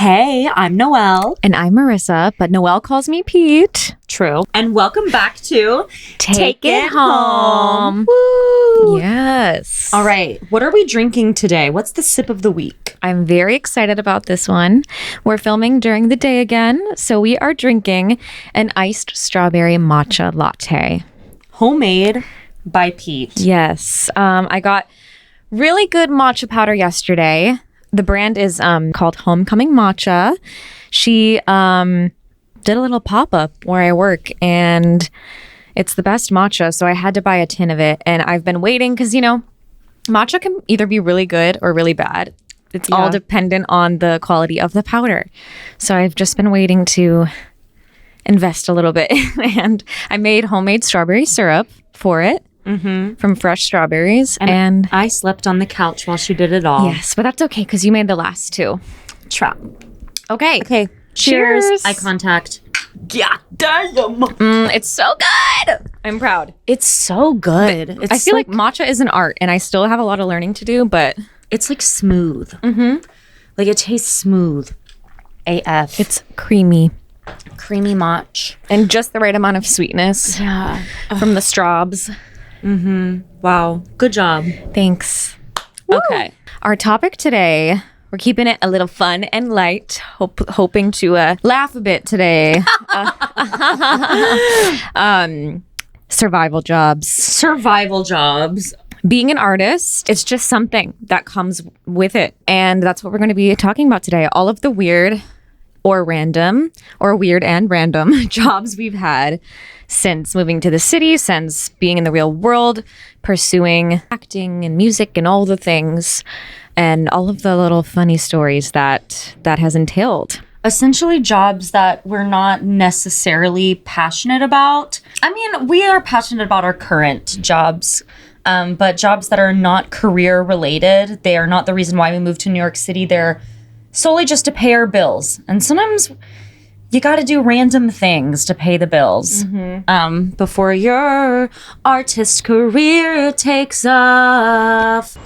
Hey, I'm Noelle. And I'm Marissa, but Noelle calls me Pete. True. And welcome back to Take It Home. Woo! Yes. All right. What are we drinking today? What's the sip of the week? I'm very excited about this one. We're filming during the day again, so we are drinking an iced strawberry matcha latte. Homemade by Pete. Yes. I got really good matcha powder yesterday. The brand is called Homecoming Matcha. She did a little pop-up where I work, and it's the best matcha, so I had to buy a tin of it. And I've been waiting because, matcha can either be really good or really bad. It's all dependent on the quality of the powder. So I've just been waiting to invest a little bit. And I made homemade strawberry syrup for it. From fresh strawberries. And I slept on the couch while she did it all. Yes, but that's okay because you made the last two. Trap. Okay. Cheers. Eye contact. Yeah, damn. It's so good. I'm proud. It's so good. I feel like matcha is an art, and I still have a lot of learning to do, but it's like smooth. Like it tastes smooth. AF. It's creamy. Creamy matcha. And just the right amount of sweetness. Yeah. From the straws. Wow. Good job. Thanks. Okay. Our topic today, we're keeping it a little fun and light, hoping to laugh a bit today. Survival jobs. Survival jobs. Being an artist, it's just something that comes with it. And that's what we're going to be talking about today. All of the weird or random or weird and random jobs we've had since moving to the city, since being in the real world, pursuing acting and music and all the things, and all of the little funny stories that has entailed. Essentially jobs that we're not necessarily passionate about. I mean, we are passionate about our current jobs, but jobs that are not career related. They are not the reason why we moved to New York City. They're solely just to pay our bills. And sometimes you got to do random things to pay the bills before your artist career takes off.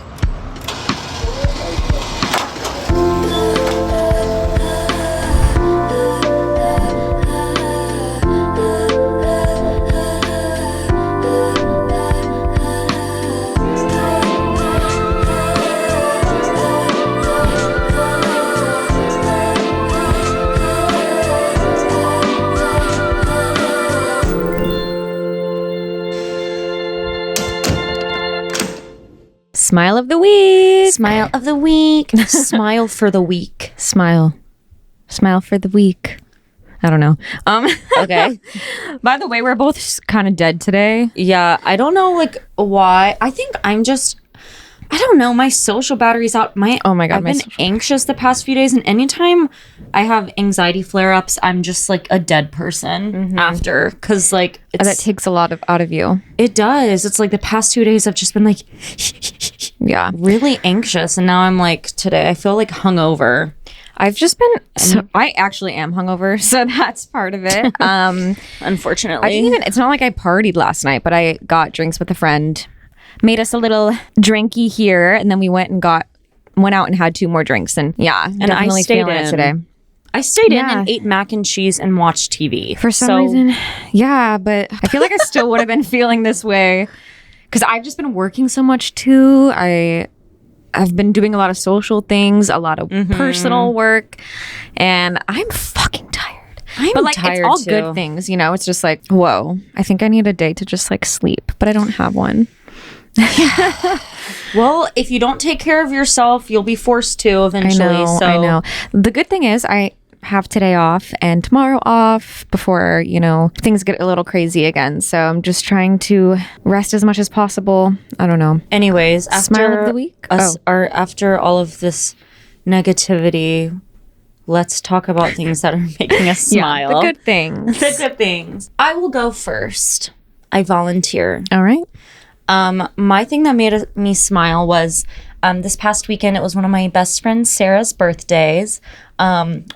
Smile of the week. Smile of the week. Smile for the week. Smile for the week. I don't know. Okay. By the way, we're both kind of dead today. Yeah, I don't know why. I think I don't know, my social battery's out. Oh my God, I've been anxious the past few days, and anytime I have anxiety flare-ups, I'm just like a dead person after, because that takes a lot out of you. It does. It's like the past 2 days I've just been like really anxious, and now I'm like, today I feel like hungover. I've just been I actually am hungover, so that's part of it. Unfortunately. It's not like I partied last night, but I got drinks with a friend, made us a little drinky here, and then we went out and had 2 more drinks, and I stayed feeling it today. I stayed in and ate mac and cheese and watched TV. For some reason, but I feel like I still would have been feeling this way because I've just been working so much too. I've been doing a lot of social things, a lot of personal work, and I'm fucking tired. I'm tired it's all too. good things, It's just like, whoa, I think I need a day to just sleep, but I don't have one. Well, if you don't take care of yourself, you'll be forced to eventually. I know. The good thing is I have today off and tomorrow off before, things get a little crazy again. So I'm just trying to rest as much as possible. I don't know. Anyways, Smile of the week? After all of this negativity, let's talk about things that are making us smile. The good things. The good things. I will go first. I volunteer. All right. My thing that made me smile was this past weekend. It was one of my best friends, Sarah's birthdays.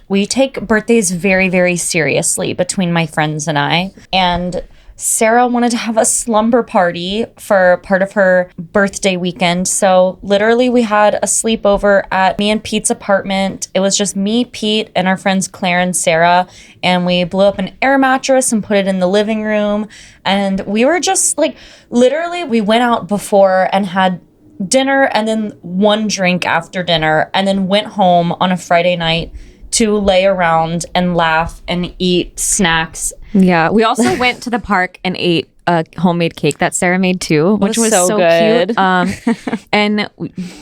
We take birthdays very, very seriously between my friends and I. And Sarah wanted to have a slumber party for part of her birthday weekend. So literally we had a sleepover at me and Pete's apartment. It was just me, Pete, and our friends Claire and Sarah. And we blew up an air mattress and put it in the living room. And we were just like, literally we went out before and had dinner and then one drink after dinner and then went home on a Friday night to lay around and laugh and eat snacks. Yeah, we also went to the park and ate a homemade cake that Sarah made too, which was so good. cute. And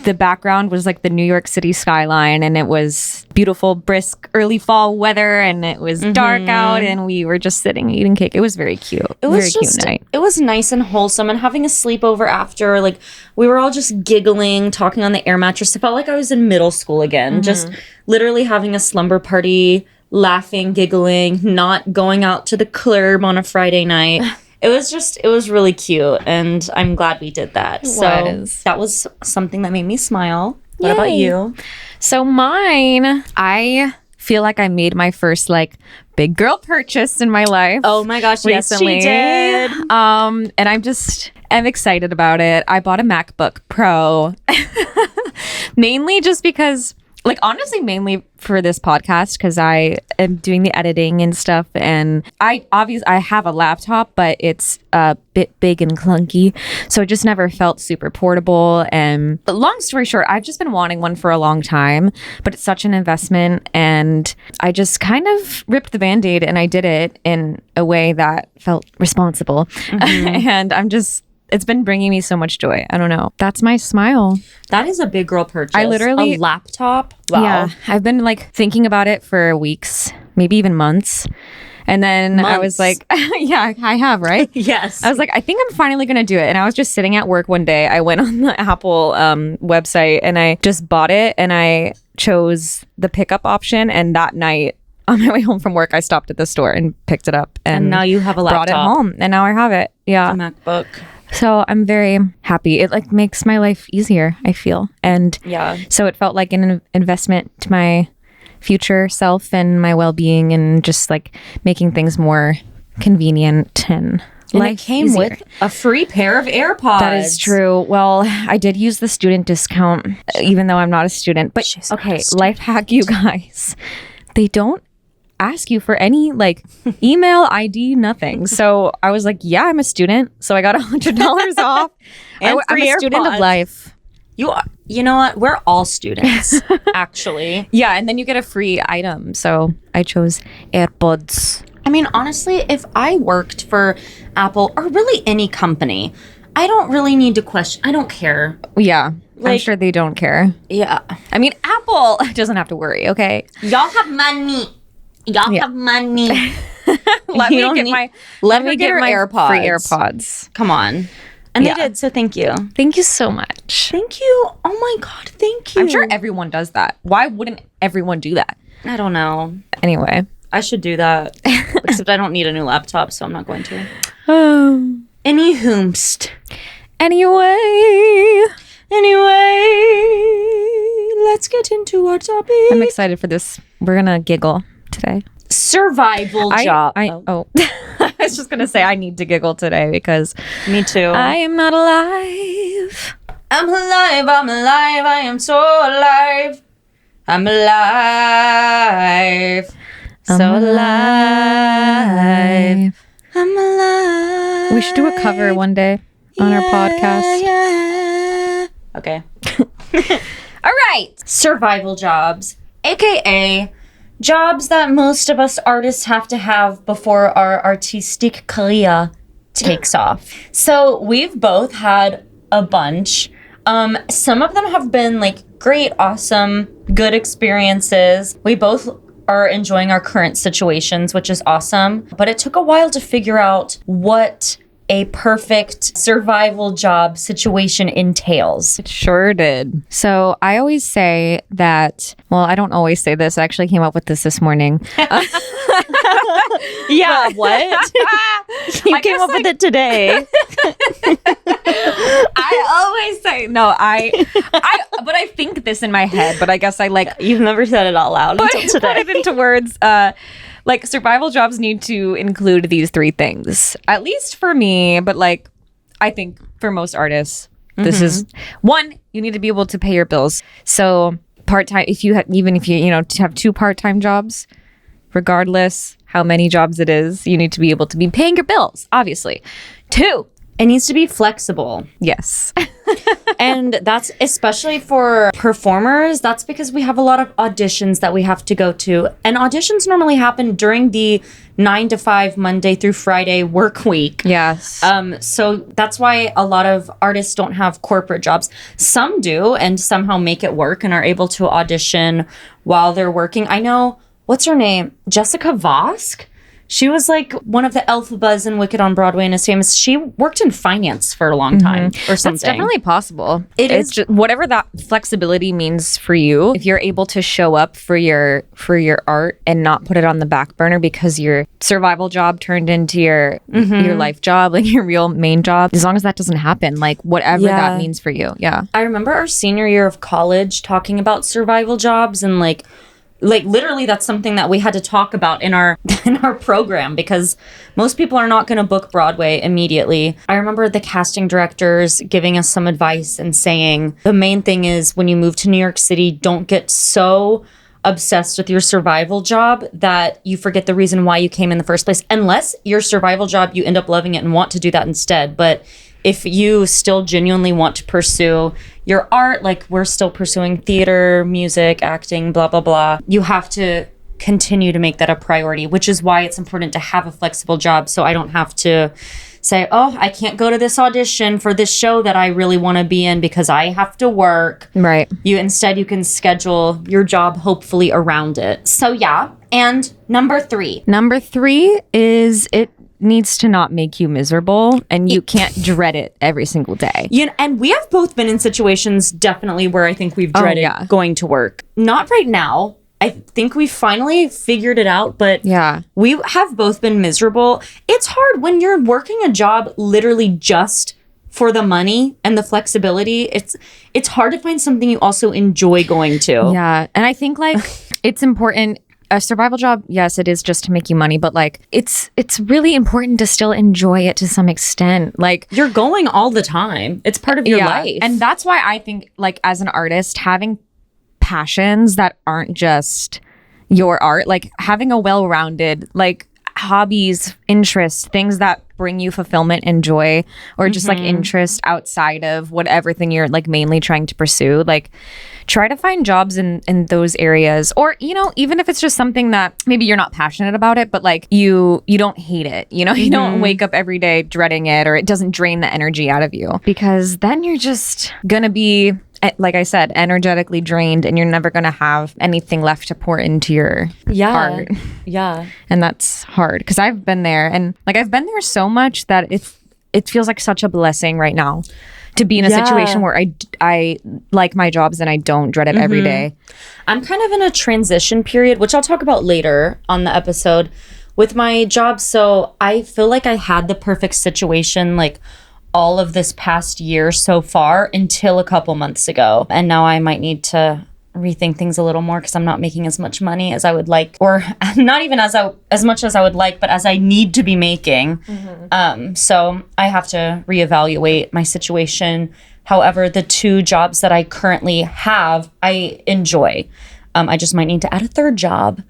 the background was like the New York City skyline, and it was beautiful, brisk, early fall weather, and it was dark out, and we were just sitting eating cake. It was very cute. It was very cute night. It was nice and wholesome, and having a sleepover after, like we were all just giggling, talking on the air mattress. It felt like I was in middle school again, just literally having a slumber party, laughing, giggling, not going out to the club on a Friday night. It was really cute, and I'm glad we did that. So that was something that made me smile. What about you? So mine, I feel like I made my first like big girl purchase in my life. Oh my gosh, recently. Yes, she did. And I'm excited about it. I bought a MacBook Pro, mainly just because, like, honestly, mainly for this podcast, because I am doing the editing and stuff, and I have a laptop, but it's a bit big and clunky, so it just never felt super portable. And but long story short, I've just been wanting one for a long time, but it's such an investment, and I just kind of ripped the Band-Aid and I did it in a way that felt responsible. And it's been bringing me so much joy. I don't know. That's my smile. That is a big girl purchase. I literally... A laptop? Wow. Yeah. I've been like thinking about it for weeks, maybe even months. And then I was like, yeah, I have, right? Yes. I was like, I think I'm finally going to do it. And I was just sitting at work one day. I went on the Apple website and I just bought it, and I chose the pickup option. And that night, on my way home from work, I stopped at the store and picked it up. And now you have a laptop. Brought it home. And now I have it. Yeah. A MacBook. So I'm very happy. It like makes my life easier, I feel. And so it felt like an investment to my future self and my well-being, and just like making things more convenient and life it came easier. with a free pair of AirPods. That is true. Well, I did use the student discount, even though I'm not a student. But okay, life hack, you guys. They don't ask you for any like email ID, nothing. So I was like, yeah, I'm a student, so I got $100 off. And I'm a student of life. You know what, we're all students. Actually, yeah. And then you get a free item, so I chose AirPods. I mean, honestly, if I worked for Apple or really any company, I don't really need to question. I don't care. Yeah, I'm sure they don't care. Yeah, I mean, Apple doesn't have to worry. Okay, y'all have money. Y'all have money. Let me get my AirPods. Free AirPods. Come on. And they did, so thank you. Thank you so much. Thank you. Oh my God, thank you. I'm sure everyone does that. Why wouldn't everyone do that? I don't know. Anyway. I should do that. Except I don't need a new laptop, so I'm not going to. Oh. Any whomst. Anyway, let's get into our topic. I'm excited for this. We're going to giggle today. Survival job. I was just going to say I need to giggle today because me too. I am not alive. I'm alive. I am so alive. I'm alive. So alive. I'm alive. We should do a cover one day on our podcast. Yeah. Okay. All right. Survival jobs, aka jobs that most of us artists have to have before our artistic career takes off. So we've both had a bunch. Some of them have been like great, awesome, good experiences. We both are enjoying our current situations, which is awesome. But it took a while to figure out what a perfect survival job situation entails. It sure did. So I always say that, well, I don't always say this. I actually came up with this morning. Yeah, what? You came up with it today. I always say, no, but I think this in my head, but I guess I like... You've never said it out loud until today. Put it into words. Like survival jobs need to include these three things, at least for me. But like, I think for most artists, this is one, you need to be able to pay your bills. So part-time, even if you to have two part-time jobs, regardless how many jobs it is, you need to be able to be paying your bills, obviously. Two, it needs to be flexible. yes. And that's especially for performers. That's because we have a lot of auditions that we have to go to. And auditions normally happen during the 9 to 5 Monday through Friday work week. Yes. So that's why a lot of artists don't have corporate jobs. Some do and somehow make it work and are able to audition while they're working. I know, what's her name? Jessica Vosk? She was like one of the Elphabas in Wicked on Broadway and is famous. She worked in finance for a long time or something. That's definitely possible. It's just whatever that flexibility means for you. If you're able to show up for your art and not put it on the back burner because your survival job turned into your life job, like your real main job, as long as that doesn't happen, like whatever that means for you. Yeah. I remember our senior year of college talking about survival jobs and like literally that's something that we had to talk about in our program because most people are not going to book Broadway immediately. I remember the casting directors giving us some advice and saying the main thing is when you move to New York City, don't get so obsessed with your survival job that you forget the reason why you came in the first place. Unless your survival job, you end up loving it and want to do that instead. But if you still genuinely want to pursue your art, like we're still pursuing theater, music, acting, blah, blah, blah, you have to continue to make that a priority, which is why it's important to have a flexible job. So I don't have to say, oh, I can't go to this audition for this show that I really want to be in because I have to work. Right. Instead, you can schedule your job hopefully around it. So yeah. And number three. Number three is it needs to not make you miserable and you can't dread it every single day. And we have both been in situations definitely where I think we've dreaded going to work. Not right now. I think we finally figured it out, but we have both been miserable. It's hard when you're working a job literally just for the money and the flexibility. It's hard to find something you also enjoy going to. Yeah. And I think like it's important. A survival job, yes, it is just to make you money, but like it's really important to still enjoy it to some extent. Like you're going all the time. It's part of your life. And that's why I think like as an artist, having passions that aren't just your art, like having a well-rounded like hobbies, interests, things that bring you fulfillment and joy, or just like interest outside of whatever thing you're like mainly trying to pursue, like try to find jobs in those areas. Or even if it's just something that maybe you're not passionate about it, but like you don't hate it, you don't wake up every day dreading it, or it doesn't drain the energy out of you, because then you're just gonna be, like I said, energetically drained, and you're never going to have anything left to pour into your art. Yeah. And that's hard because I've been there, and like I've been there so much that it feels like such a blessing right now to be in a situation where I like my jobs and I don't dread it every day. I'm kind of in a transition period, which I'll talk about later on the episode with my job. So I feel like I had the perfect situation, like all of this past year so far until a couple months ago. And now I might need to rethink things a little more because I'm not making as much money as I would like, or not even as much as I would like, but as I need to be making. So I have to reevaluate my situation. However, the two jobs that I currently have, I enjoy. I just might need to add a third job.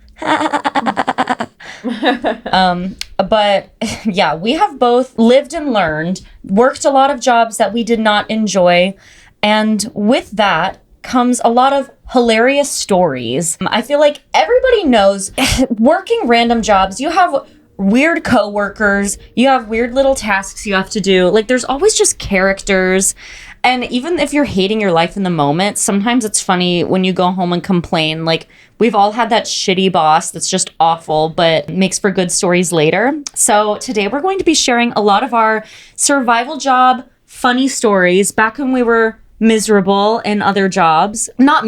But yeah, we have both lived and learned, worked a lot of jobs that we did not enjoy. And with that comes a lot of hilarious stories. I feel like everybody knows working random jobs, you have weird coworkers, you have weird little tasks you have to do. Like there's always just characters. And even if you're hating your life in the moment, sometimes it's funny when you go home and complain. Like we've all had that shitty boss that's just awful, but makes for good stories later. So today we're going to be sharing a lot of our survival job funny stories back when we were miserable in other jobs. Not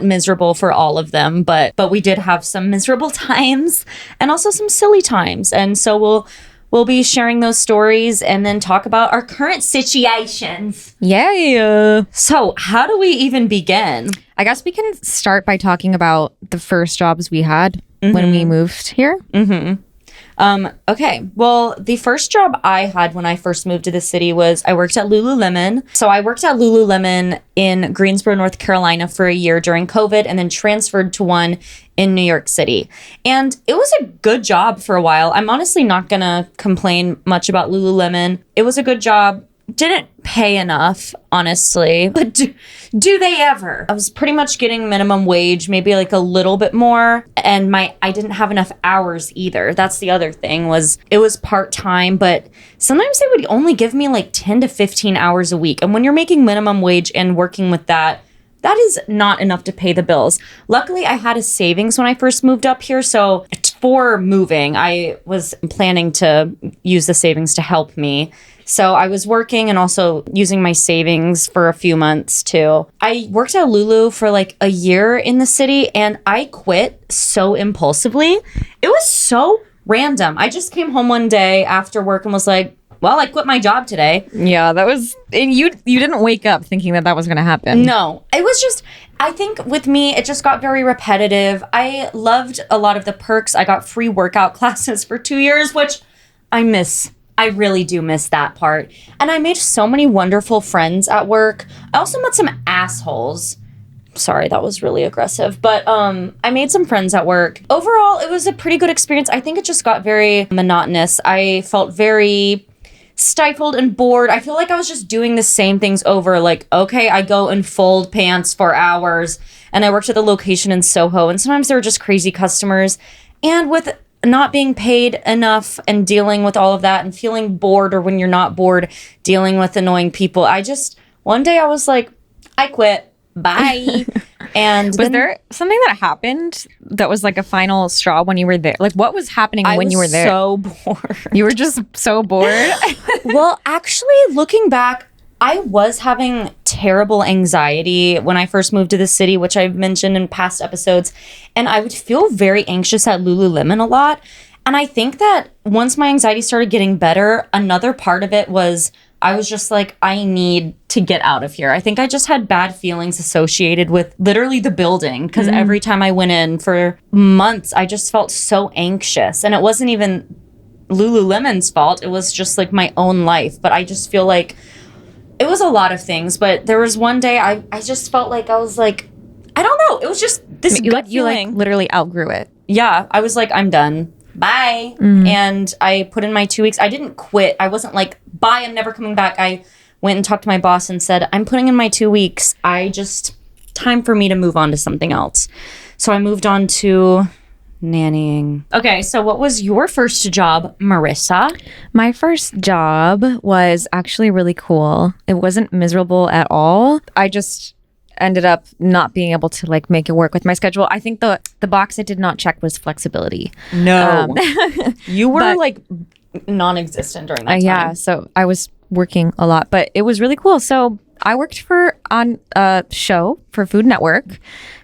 miserable for all of them, but we did have some miserable times and also some silly times. And so we'll be sharing those stories and then talk about our current situations. Yeah. So how do we even begin? I guess we can start by talking about the first jobs we had. when we moved here. Okay. Well, the first job I had when I first moved to the city was I worked at Lululemon. So I worked at Lululemon in Greensboro, North Carolina for a year during COVID and then transferred to one in New York City. And it was a good job for a while. I'm honestly not going to complain much about Lululemon. It was a good job. Didn't pay enough, honestly, but do they ever? I was pretty much getting minimum wage, maybe like a little bit more, and I didn't have enough hours either. That's the other thing, was it was part-time, but sometimes they would only give me like 10 to 15 hours a week. And when you're making minimum wage and working with that is not enough to pay the bills. Luckily, I had a savings when I first moved up here, so for moving, I was planning to use the savings to help me. So I was working and also using my savings for a few months too. I worked at Lulu for like a year in the city and I quit so impulsively. It was so random. I just came home one day after work and was like, well, I quit my job today. Yeah, that was, and you didn't wake up thinking that was going to happen. No, it was just, I think with me, it just got very repetitive. I loved a lot of the perks. I got free workout classes for 2 years, which I miss. I really do miss that part. And I made so many wonderful friends at work. I also met some assholes. Sorry, that was really aggressive. But I made some friends at work. Overall, it was a pretty good experience. I think it just got very monotonous. I felt very stifled and bored. I feel like I was just doing the same things over. Like, okay, I go and fold pants for hours. And I worked at the location in Soho. And sometimes there were just crazy customers. And with not being paid enough and dealing with all of that and feeling bored, or when you're not bored, dealing with annoying people, one day I was like, I quit. Bye. And was there something that happened that was like a final straw when you were there? Like, what was happening when you were there? I was so bored. You were just so bored? Well, actually, looking back, I was having terrible anxiety when I first moved to the city, which I've mentioned in past episodes. And I would feel very anxious at Lululemon a lot. And I think that once my anxiety started getting better, another part of it was I was just like, I need to get out of here. I think I just had bad feelings associated with literally the building, because every time I went in for months, I just felt so anxious. And it wasn't even Lululemon's fault. It was just like my own life. But I just feel like it was a lot of things. But there was one day I just felt like I was like, I don't know. It was just this gut feeling. Like literally outgrew it. Yeah. I was like, I'm done. Bye. And I put in my 2 weeks. I didn't quit. I wasn't like, bye, I'm never coming back. I went and talked to my boss and said, I'm putting in my 2 weeks. Time for me to move on to something else. So I moved on to nannying. Okay, so what was your first job, Marissa? My first job was actually really cool. It wasn't miserable at all. I just ended up not being able to like make it work with my schedule. I think the box it did not check was flexibility. No. You were like non-existent during that time. Yeah, so I was working a lot, but it was really cool. So I worked on a show for Food Network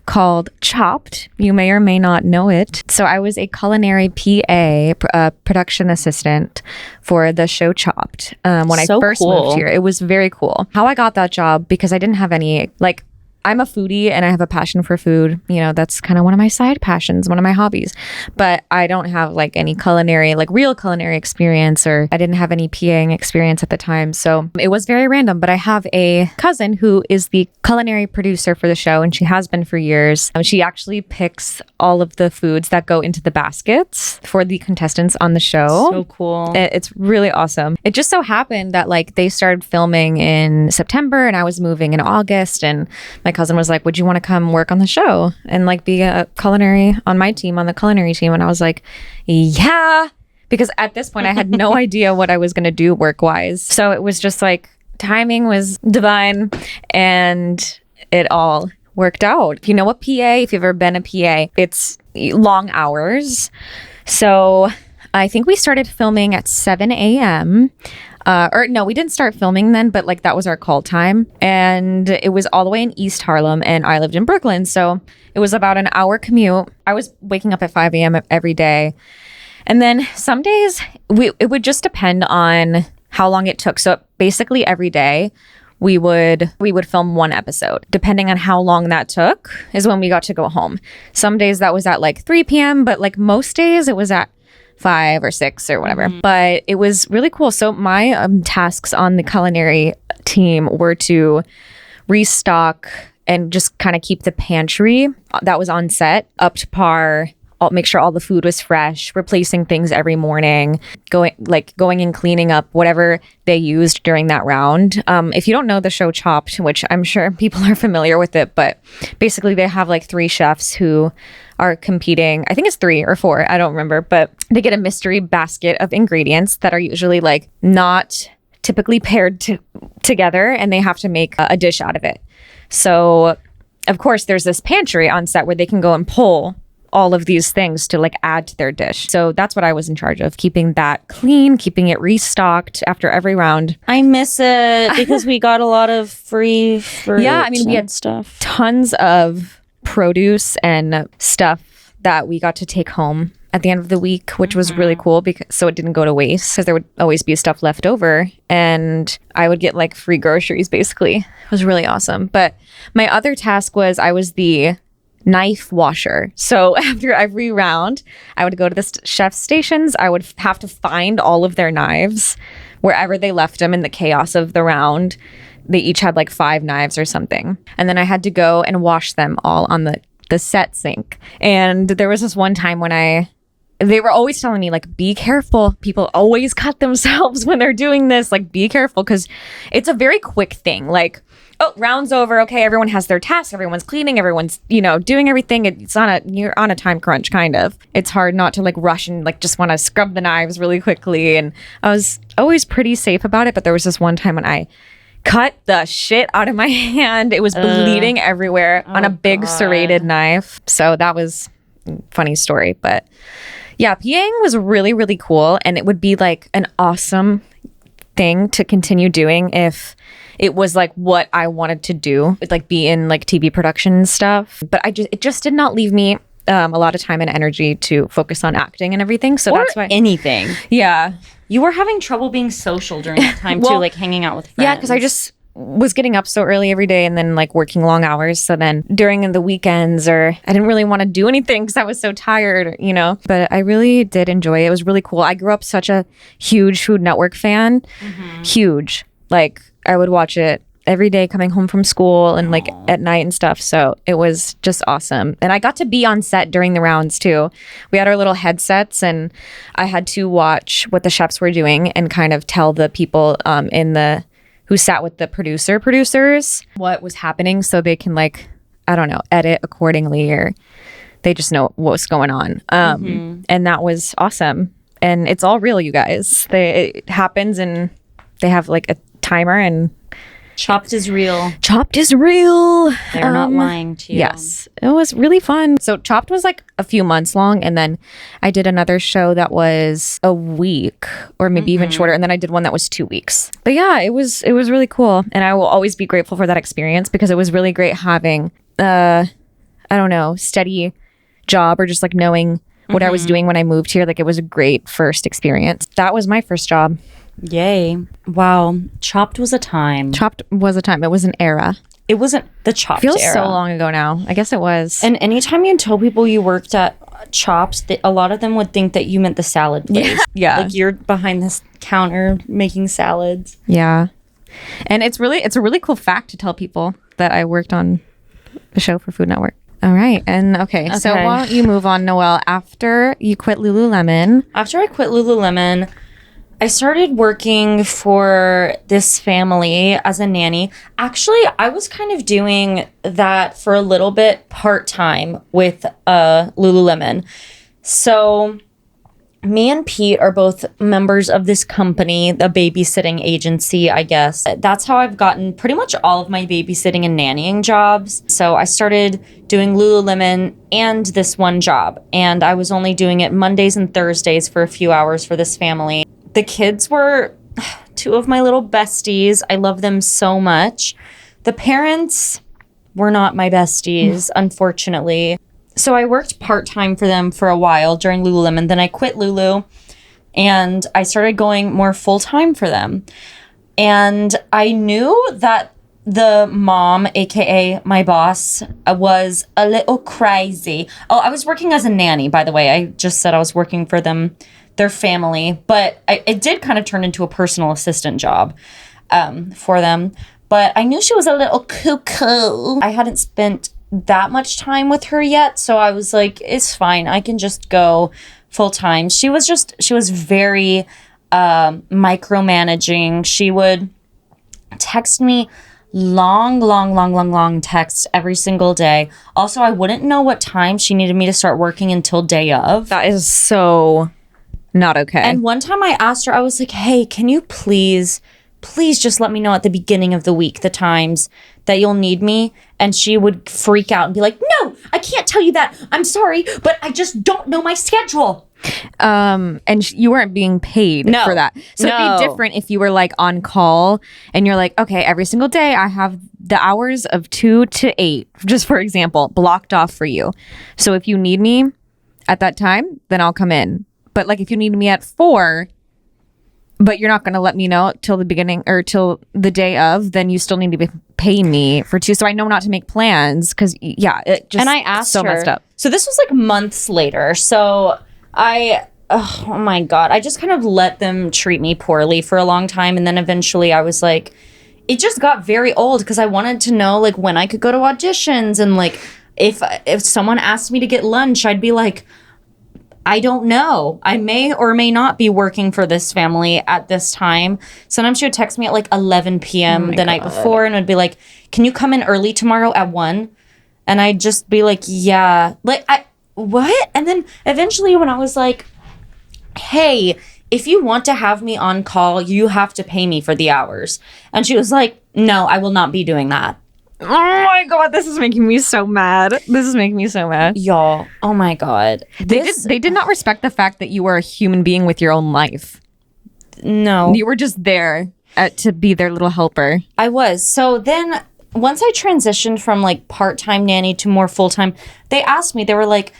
called Chopped. You may or may not know it. So I was a culinary PA, production assistant for the show Chopped. When I first moved here, it was very cool. How I got that job, because I didn't have any, like, I'm a foodie and I have a passion for food. You know, that's kind of one of my side passions, one of my hobbies. But I don't have like any culinary, like real culinary experience, or I didn't have any PAing experience at the time. So it was very random. But I have a cousin who is the culinary producer for the show, and she has been for years. She actually picks all of the foods that go into the baskets for the contestants on the show. So cool. It's really awesome. It just so happened that like they started filming in September and I was moving in August, and my cousin was like, would you want to come work on the show and like be a culinary on my team, on the culinary team? And I was like, yeah, because at this point I had no idea what I was going to do work wise. So it was just like timing was divine and it all worked out. If you know what PA, if you've ever been a PA, it's long hours. So I think we started filming at 7 a.m. Or no, we didn't start filming then, but like that was our call time. And it was all the way in East Harlem and I lived in Brooklyn. So it was about an hour commute. I was waking up at 5 a.m. every day. And then some days it would just depend on how long it took. So basically every day we would film one episode. Depending on how long that took is when we got to go home. Some days that was at like 3 p.m., but like most days it was at 5 or 6 or whatever. But it was really cool. So my tasks on the culinary team were to restock and just kind of keep the pantry that was on set up to par. Make sure all the food was fresh, replacing things every morning, going and cleaning up whatever they used during that round. If you don't know the show Chopped, which I'm sure people are familiar with it, but basically they have like 3 chefs who are competing. I think it's 3 or 4. I don't remember, but they get a mystery basket of ingredients that are usually like not typically paired together, and they have to make a dish out of it. So of course there's this pantry on set where they can go and pull all of these things to like add to their dish. So that's what I was in charge of, keeping that clean, keeping it restocked after every round. I miss it because we got a lot of free fruit. Yeah, I mean, we had stuff. Tons of produce and stuff that we got to take home at the end of the week, which was really cool so it didn't go to waste, because there would always be stuff left over and I would get like free groceries basically. It was really awesome. But my other task was I was the knife washer. So after every round, I would go to the chef's stations. I would have to find all of their knives wherever they left them in the chaos of the round. They each had like 5 knives or something. And then I had to go and wash them all on the set sink. And there was this one time when they were always telling me, like, be careful. People always cut themselves when they're doing this. Like, be careful, because it's a very quick thing. Like, oh, round's over. Okay, everyone has their task. Everyone's cleaning. Everyone's, doing everything. You're on a time crunch, kind of. It's hard not to like rush and like just want to scrub the knives really quickly. And I was always pretty safe about it. But there was this one time when I cut the shit out of my hand. It was bleeding everywhere on a big serrated knife. So that was a funny story. But yeah, PAing was really, really cool. And it would be like an awesome thing to continue doing if it was like what I wanted to do, like be in like TV production stuff. But it just did not leave me a lot of time and energy to focus on acting and everything. So that's why anything. Yeah. You were having trouble being social during that time too, like hanging out with friends. Yeah, because I just was getting up so early every day and then like working long hours. So then during the weekends I didn't really want to do anything because I was so tired, But I really did enjoy it. It was really cool. I grew up such a huge Food Network fan. Huge. Like I would watch it every day coming home from school and like at night and stuff. So it was just awesome. And I got to be on set during the rounds too. We had our little headsets and I had to watch what the chefs were doing and kind of tell the people who sat with the producers what was happening, so they can like, I don't know, edit accordingly, or they just know what's going on. And that was awesome. And it's all real, you guys. It happens, and they have like a timer, and Chopped is real. Chopped is real. They're not lying to you. Yes. It was really fun. So Chopped was like a few months long, and then I did another show that was a week or maybe even shorter, and then I did one that was 2 weeks. But yeah, it was really cool, and I will always be grateful for that experience because it was really great having steady job, or just like knowing what I was doing when I moved here. Like it was a great first experience. That was my first job. Yay. Wow. Chopped was a time. Chopped was a time. It was an era. It wasn't the Chopped Feels era. so long ago now. I guess it was. And anytime you tell people you worked at Chopped, a lot of them would think that you meant the salad place. Yeah. Like you're behind this counter making salads. Yeah. And it's a really cool fact to tell people that I worked on a show for Food Network. All right. And okay. So why don't you move on, Noelle? After you quit Lululemon. After I quit Lululemon, I started working for this family as a nanny. Actually, I was kind of doing that for a little bit part-time with Lululemon. So me and Pete are both members of this company, a babysitting agency, I guess. That's how I've gotten pretty much all of my babysitting and nannying jobs. So I started doing Lululemon and this one job. And I was only doing it Mondays and Thursdays for a few hours for this family. The kids were 2 of my little besties. I love them so much. The parents were not my besties, unfortunately. So I worked part-time for them for a while during Lululemon. Then I quit Lulu and I started going more full-time for them. And I knew that the mom, aka my boss, was a little crazy. Oh, I was working as a nanny, by the way. I just said I was working for them, their family, but it did kind of turn into a personal assistant job for them. But I knew she was a little cuckoo. I hadn't spent that much time with her yet, so I was like, it's fine. I can just go full time. She was very micromanaging. She would text me long texts every single day. Also, I wouldn't know what time she needed me to start working until day of. That is so not okay. And one time I asked her, I was like, hey, can you please just let me know at the beginning of the week the times that you'll need me? And she would freak out and be like, no, I can't tell you that. I'm sorry, but I just don't know my schedule. And you weren't being paid for that. So it'd be different if you were like on call and you're like, okay, every single day I have the hours of 2 to 8, just for example, blocked off for you. So if you need me at that time, then I'll come in. But like if you need me at 4, but you're not going to let me know till the beginning or till the day of, then you still need to pay me for 2. So I know not to make plans because it just, and I asked so her, messed up. So this was like months later. So oh my God, I just kind of let them treat me poorly for a long time. And then eventually I was like, it just got very old because I wanted to know like when I could go to auditions. And like, if someone asked me to get lunch, I'd be like, I don't know. I may or may not be working for this family at this time. Sometimes she would text me at like 11 p.m. the night before and would be like, can you come in early tomorrow at 1? And I'd just be like, yeah. Like, what? And then eventually when I was like, hey, if you want to have me on call, you have to pay me for the hours. And she was like, no, I will not be doing that. Oh my God, this is making me so mad. Y'all, oh my God. They did not respect the fact that you were a human being with your own life. No. You were just there to be their little helper. I was. So then once I transitioned from like part-time nanny to more full-time, they asked me, they were like,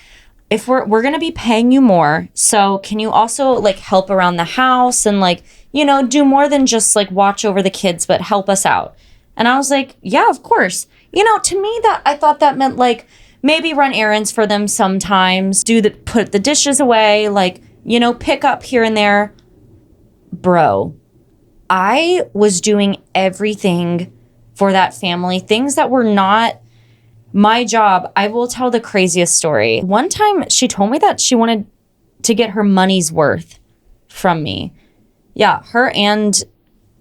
if we're going to be paying you more, so can you also like help around the house and like, you know, do more than just like watch over the kids, but help us out. And I was like, yeah, of course. You know, to me that I thought that meant like maybe run errands for them sometimes, put the dishes away, like, you know, pick up here and there. Bro, I was doing everything for that family, things that were not my job. I will tell the craziest story. One time she told me that she wanted to get her money's worth from me. Yeah, her and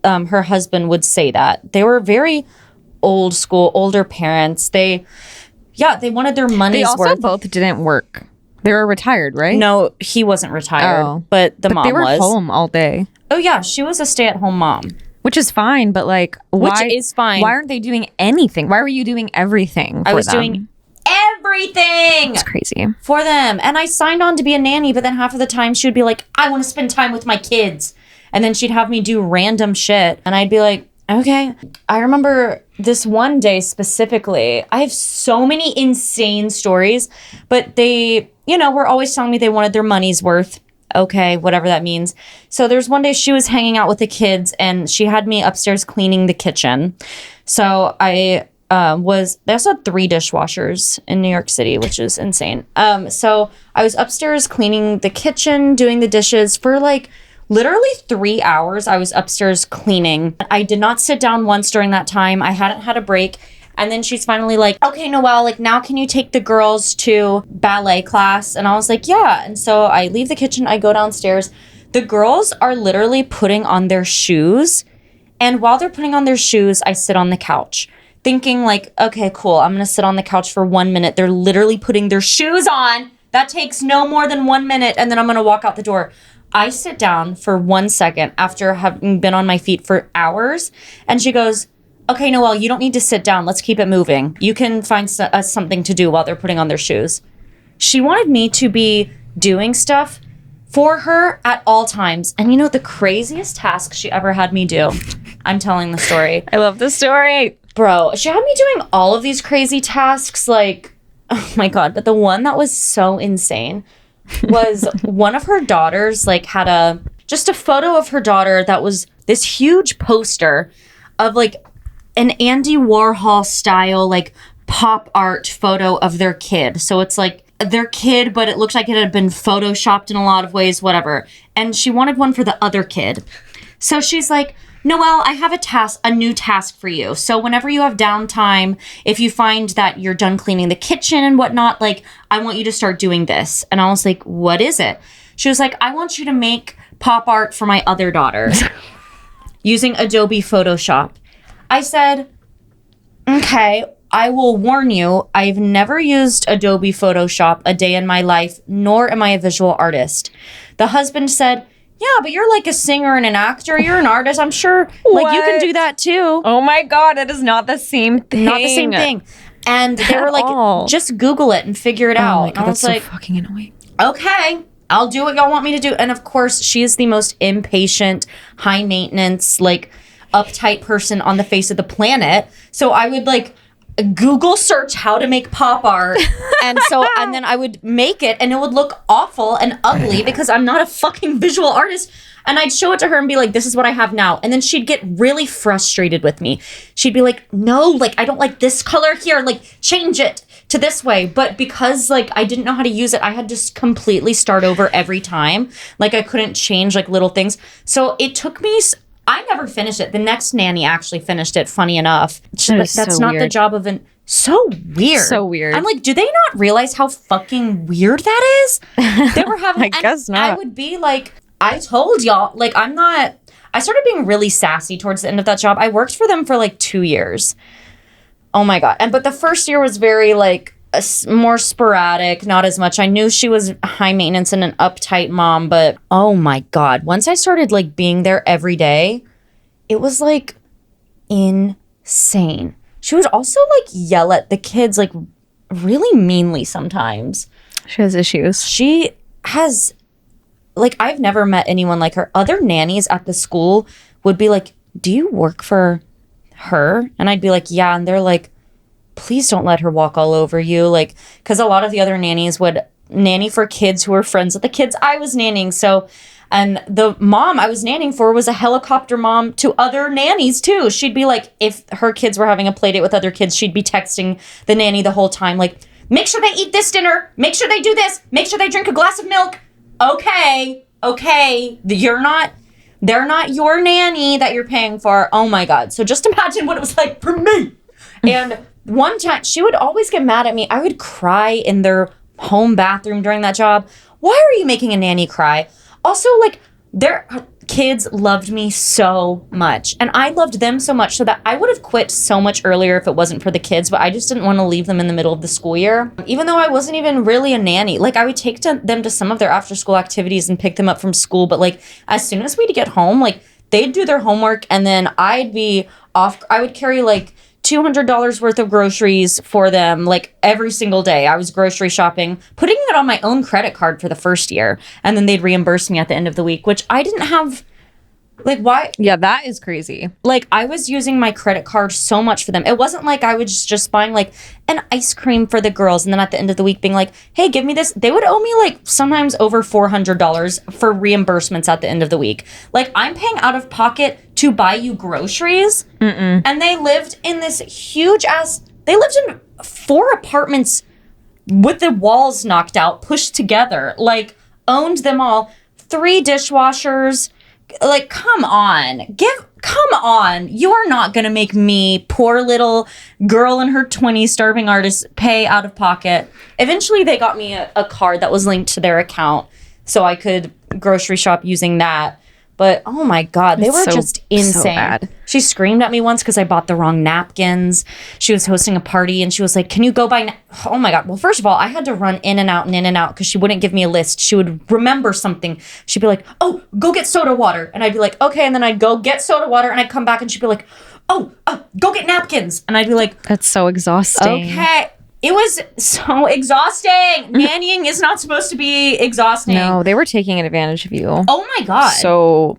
her husband would say that. They were very old school, older parents. They wanted their money's worth. They also both didn't work. They were retired, right? No, he wasn't retired, but mom was. They were home all day. Oh yeah, she was a stay-at-home mom. Which is fine, but like, Which is fine. Why aren't they doing anything? Why were you doing everything for I was them? doing everything. It's crazy. For them. And I signed on to be a nanny, but then half of the time she would be like, I want to spend time with my kids. And then she'd have me do random shit. And I'd be like, okay. I remember this one day specifically. I have so many insane stories, but they, you know, were always telling me they wanted their money's worth. Okay, whatever that means. So there's one day she was hanging out with the kids and she had me upstairs cleaning the kitchen. So they also had 3 dishwashers in New York City, which is insane. So I was upstairs cleaning the kitchen, doing the dishes for like literally 3 hours. I was upstairs cleaning. I did not sit down once during that time. I hadn't had a break. And then she's finally like, okay, Noelle, like now can you take the girls to ballet class? And I was like, yeah. And so I leave the kitchen, I go downstairs. The girls are literally putting on their shoes. And while they're putting on their shoes, I sit on the couch thinking like, okay, cool. I'm going to sit on the couch for 1 minute. They're literally putting their shoes on. That takes no more than 1 minute. And then I'm going to walk out the door. I sit down for 1 second after having been on my feet for hours. And she goes, okay, Noelle, you don't need to sit down. Let's keep it moving. You can find something to do while they're putting on their shoes. She wanted me to be doing stuff for her at all times. And you know, the craziest task she ever had me do, I'm telling the story. I love the story. Bro, she had me doing all of these crazy tasks. Like, oh my God. But the one that was so insane was one of her daughters, like had just a photo of her daughter that was, this huge poster of like an Andy Warhol style like pop art photo of their kid. So it's like their kid, but it looks like it had been photoshopped in a lot of ways, whatever. And she wanted one for the other kid. So she's like, Noelle, I have a new task for you. So whenever you have downtime, if you find that you're done cleaning the kitchen and whatnot, like, I want you to start doing this. And I was like, what is it? She was like, I want you to make pop art for my other daughter using Adobe Photoshop. I said, okay, I will warn you, I've never used Adobe Photoshop a day in my life, nor am I a visual artist. The husband said, yeah, but you're like a singer and an actor. You're an artist. I'm sure like you can do that too. Oh my God, it is not the same thing. Not the same thing. And they were like, just Google it and figure it out. My God, and I was that's like, so fucking annoying. Okay, I'll do what y'all want me to do. And of course, she is the most impatient, high maintenance, like uptight person on the face of the planet. So I would like Google search how to make pop art. And then I would make it and it would look awful and ugly because I'm not a fucking visual artist. And I'd show it to her and be like, this is what I have now. And then she'd get really frustrated with me. She'd be like, no, like, I don't like this color here. Like, change it to this way. But because like I didn't know how to use it, I had to completely start over every time. Like I couldn't change like little things. So it took me... I never finished it. The next nanny actually finished it, funny enough. That's so not weird. The job of an... So weird. So weird. I'm like, do they not realize how fucking weird that is? They were having... I guess not. I would be like, I told y'all, like, I'm not... I started being really sassy towards the end of that job. I worked for them for like 2 years. Oh my God. But the first year was very like... more sporadic, not as much. I knew she was high maintenance and an uptight mom, but oh my God. Once I started like being there every day, it was like insane. She would also like yell at the kids like really meanly sometimes. She has issues. She has like, I've never met anyone like her. Other nannies at the school would be like, do you work for her? And I'd be like, yeah. And they're like, please don't let her walk all over you. Like, because a lot of the other nannies would nanny for kids who were friends with the kids I was nannying. So, and the mom I was nannying for was a helicopter mom to other nannies too. She'd be like, if her kids were having a play date with other kids, she'd be texting the nanny the whole time. Like, make sure they eat this dinner. Make sure they do this. Make sure they drink a glass of milk. Okay. They're not your nanny that you're paying for. Oh my God. So just imagine what it was like for me. And one time, she would always get mad at me. I would cry in their home bathroom during that job. Why are you making a nanny cry? Also, like, their kids loved me so much. And I loved them so much so that I would have quit so much earlier if it wasn't for the kids. But I just didn't want to leave them in the middle of the school year. Even though I wasn't even really a nanny. Like, I would take them to some of their after-school activities and pick them up from school. But, like, as soon as we'd get home, like, they'd do their homework. And then I'd be off. I would carry, like, $200 worth of groceries for them like every single day. I was grocery shopping, putting it on my own credit card for the first year. And then they'd reimburse me at the end of the week, which I didn't have. Like, why? Yeah, that is crazy. Like, I was using my credit card so much for them. It wasn't like I was just buying like an ice cream for the girls and then at the end of the week being like, hey, give me this. They would owe me like sometimes over $400 for reimbursements at the end of the week. Like, I'm paying out of pocket to buy you groceries. And they lived in this huge ass, they lived in 4 apartments with the walls knocked out, pushed together, like owned them all, 3 dishwashers. Like, come on. You are not going to make me, poor little girl in her 20s, starving artist, pay out of pocket. Eventually, they got me a card that was linked to their account so I could grocery shop using that. But, oh my God, they were just insane. So bad. She screamed at me once because I bought the wrong napkins. She was hosting a party and she was like, can you go buy... Oh my God. Well, first of all, I had to run in and out because she wouldn't give me a list. She would remember something. She'd be like, oh, go get soda water. And I'd be like, okay. And then I'd go get soda water and I'd come back and she'd be like, oh, go get napkins. And I'd be like... That's so exhausting. Okay. It was so exhausting. Nannying is not supposed to be exhausting. No, they were taking advantage of you. Oh my God. So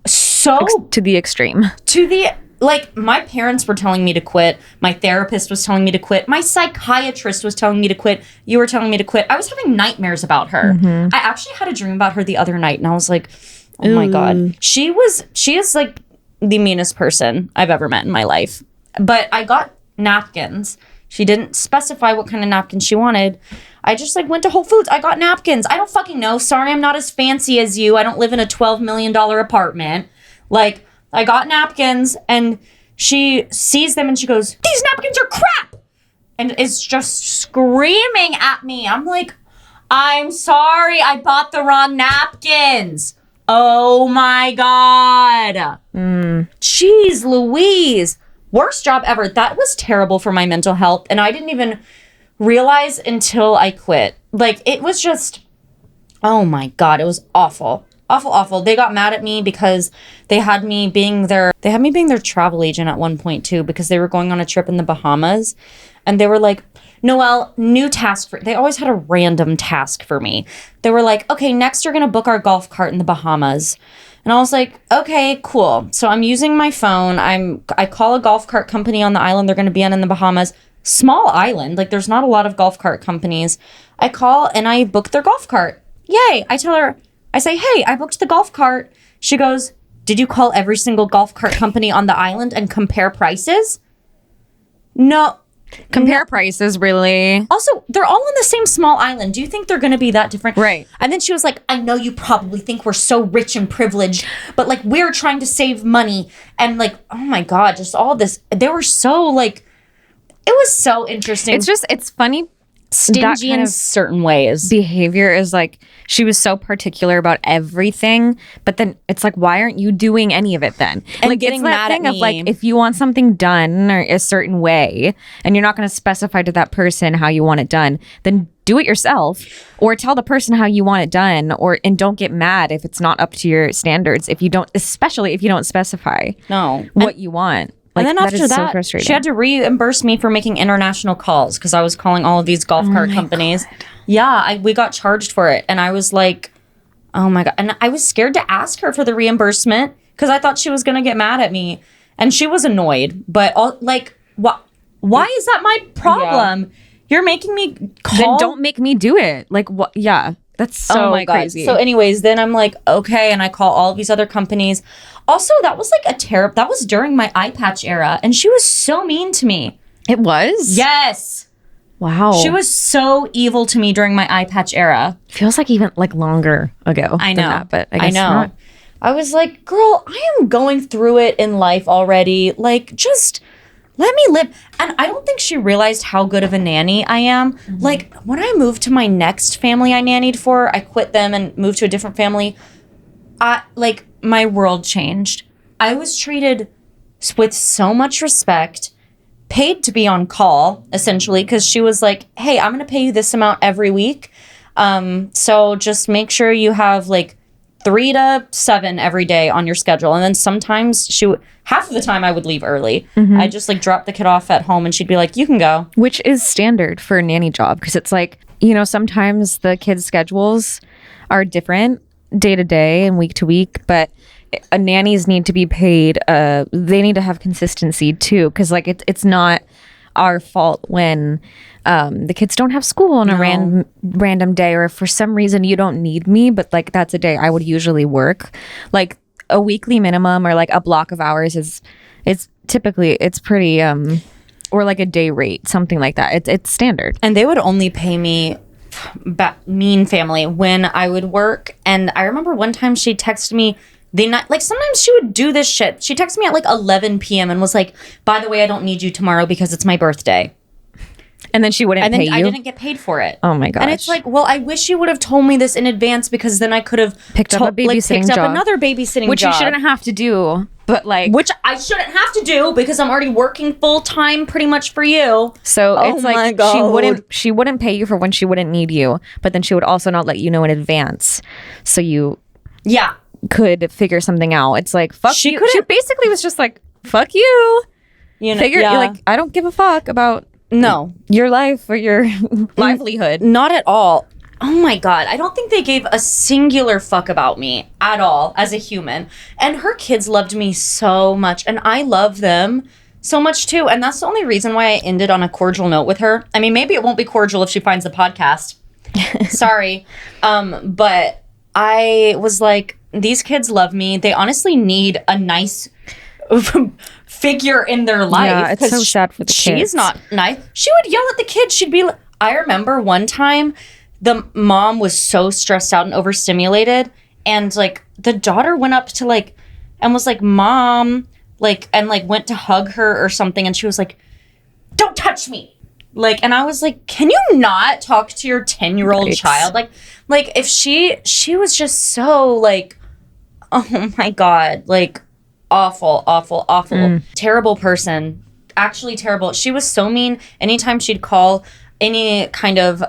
to the extreme. Like, my parents were telling me to quit. My therapist was telling me to quit. My psychiatrist was telling me to quit. You were telling me to quit. I was having nightmares about her. I actually had a dream about her the other night, and I was like, oh my God. She is like the meanest person I've ever met in my life. But I got napkins. She didn't specify what kind of napkins she wanted. I just like went to Whole Foods. I got napkins. I don't fucking know. Sorry, I'm not as fancy as you. I don't live in a $12 million apartment. Like, I got napkins, and she sees them and she goes, these napkins are crap! And is just screaming at me. I'm like, I'm sorry, I bought the wrong napkins. Oh my God. Jeez Louise. Worst job ever. That was terrible for my mental health. And I didn't even realize until I quit. Like, it was just, oh my God, it was awful. Awful. They got mad at me because they had me being their travel agent at one point too, because they were going on a trip in the Bahamas. And they were like, Noelle, new task they always had a random task for me. They were like, okay, next you're going to book our golf cart in the Bahamas. And I was like, okay, cool. So I'm using my phone. I call a golf cart company on the island they're going to be on in the Bahamas. Small island. Like, there's not a lot of golf cart companies. I call and I book their golf cart. Yay. I tell her, I say, hey, I booked the golf cart. She goes, did you call every single golf cart company on the island and compare prices? No. Compare prices, really? Also, they're all on the same small island. Do you think they're going to be that different? Right. And then she was like, I know you probably think we're so rich and privileged, but like, we're trying to save money. And like, oh my God, just all this. They were so like, it was so interesting. It's funny. Stingy in certain ways. Behavior is like, she was so particular about everything, but then it's like, why aren't you doing any of it then? And like, getting it's that mad thing at of me. like, if you want something done or a certain way and you're not going to specify to that person how you want it done, then do it yourself, or tell the person how you want it done, and don't get mad if it's not up to your standards, especially if you don't specify what you want. Like, and then after is that, so frustrating. she had to reimburse me for making international calls because I was calling all of these golf cart companies. God. Yeah, we got charged for it. And I was like, oh my God. And I was scared to ask her for the reimbursement because I thought she was going to get mad at me. And she was annoyed. But why is that my problem? Yeah. You're making me call. Then don't make me do it. Like, what? Yeah. That's so crazy. So anyways, then I'm like, okay. And I call all these other companies. Also, that was like that was during my eye patch era. And she was so mean to me. It was? Yes. Wow. She was so evil to me during my eye patch era. Feels like even like longer ago. I know. Than that, but I guess not. I was like, girl, I am going through it in life already. Like, just let me live. And I don't think she realized how good of a nanny I am. Mm-hmm. Like, when I moved to my next family I nannied for, I quit them and moved to a different family. My world changed. I was treated with so much respect, paid to be on call, essentially, because she was like, hey, I'm going to pay you this amount every week. So just make sure you have like 3 to 7 every day on your schedule. And then sometimes half of the time I would leave early. Mm-hmm. I just like drop the kid off at home and she'd be like, you can go. Which is standard for a nanny job because it's like, sometimes the kids' schedules are different day to day and week to week, but nannies need to be paid. They need to have consistency too, because like it's not our fault when the kids don't have school on a random day, or if for some reason you don't need me, but like that's a day I would usually work. Like a weekly minimum or like a block of hours it's pretty or like a day rate, something like that. It's standard. And they would only pay me mean family when I would work. And I remember one time she texted me sometimes she would do this shit. She texted me at like 11 p.m. and was like, by the way, I don't need you tomorrow because it's my birthday. And then she wouldn't pay you? I didn't get paid for it. Oh my gosh. And it's like, well, I wish you would have told me this in advance because then I could have picked up another babysitting job. Which you shouldn't have to do. But like, which I shouldn't have to do because I'm already working full time pretty much for you. So it's like she wouldn't pay you for when she wouldn't need you, but then she would also not let you know in advance. So you could figure something out. It's like, fuck you. She basically was just like, fuck you. You're like, I don't give a fuck about your life or your livelihood. Not at all. Oh my God. I don't think they gave a singular fuck about me at all as a human. And her kids loved me so much. And I love them so much too. And that's the only reason why I ended on a cordial note with her. I mean, maybe it won't be cordial if she finds the podcast. Sorry. But I was like, these kids love me. They honestly need a nice figure in their life. Yeah, it's so sad for the kids. She's not nice. She would yell at the kids. She'd be like, I remember one time the mom was so stressed out and overstimulated, and like the daughter went up to like and was like, Mom, like, and like went to hug her or something, and she was like, don't touch me. Like, and I was like, can you not talk to your 10-year-old child? Like if she was just so like, oh my God, like awful, terrible person, actually terrible. She was so mean. Anytime she'd call any kind of,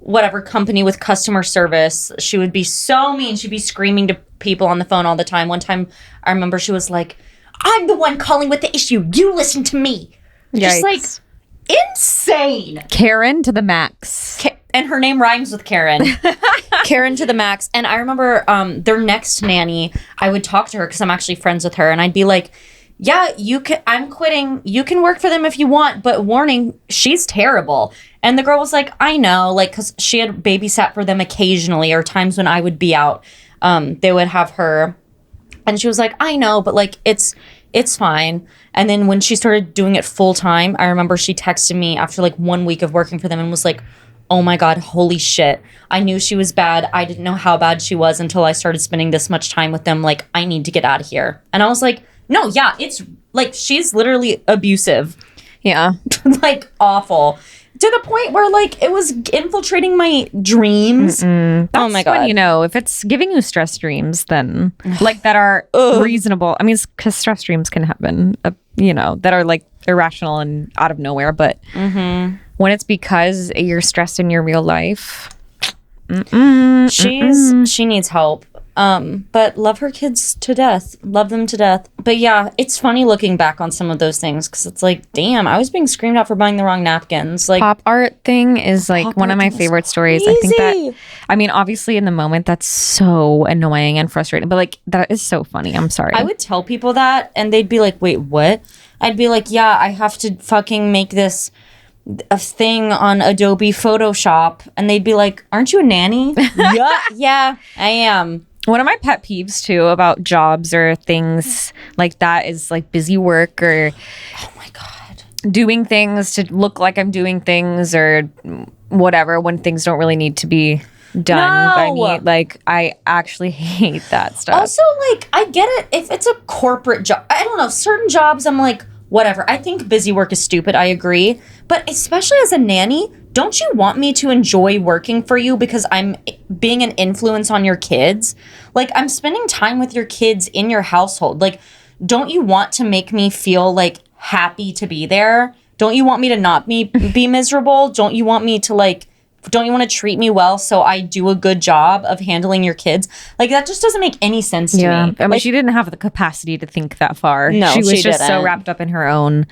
whatever company with customer service, she would be so mean. She'd be screaming to people on the phone all the time. One time I remember she was like, I'm the one calling with the issue. You listen to me. Yikes. Just like insane. Karen to the max. And her name rhymes with Karen. Karen to the max. And I remember their next nanny, I would talk to her because I'm actually friends with her. And I'd be like, yeah, I'm quitting. You can work for them if you want. But warning, she's terrible. And the girl was like, I know. Like, because she had babysat for them occasionally, or times when I would be out. They would have her. And she was like, I know, but like, it's fine. And then when she started doing it full time, I remember she texted me after like 1 week of working for them and was like, oh my God, holy shit. I knew she was bad. I didn't know how bad she was until I started spending this much time with them. Like, I need to get out of here. And I was like, no, yeah, it's like, she's literally abusive. Yeah. Like, awful. To the point where, like, it was infiltrating my dreams. Oh my God. When, you know, if it's giving you stress dreams, then like that are reasonable. I mean, because stress dreams can happen, you know, that are like irrational and out of nowhere. But when it's because you're stressed in your real life, she needs help. But love her kids to death. Love them to death. But yeah, it's funny looking back on some of those things because it's like, damn, I was being screamed at for buying the wrong napkins. Like, pop art thing is like one of my favorite stories. I think that, I mean, obviously in the moment that's so annoying and frustrating, but like that is so funny. I'm sorry. I would tell people that and they'd be like, wait, what? I'd be like, yeah, I have to fucking make this a thing on Adobe Photoshop. And they'd be like, aren't you a nanny? Yeah, I am. One of my pet peeves too about jobs or things like that is like busy work or oh my God, doing things to look like I'm doing things or whatever when things don't really need to be done by me. Like, I actually hate that stuff. Also, like, I get it if it's a corporate job. I don't know, certain jobs I'm like, whatever. I think busy work is stupid. I agree. But especially as a nanny, don't you want me to enjoy working for you because I'm being an influence on your kids? Like, I'm spending time with your kids in your household. Like, don't you want to make me feel like happy to be there? Don't you want me to not be miserable? Don't you want me to like, don't you want to treat me well so I do a good job of handling your kids? Like, that just doesn't make any sense to me. I mean, like, she didn't have the capacity to think that far. No, she was just didn't. so wrapped up in her own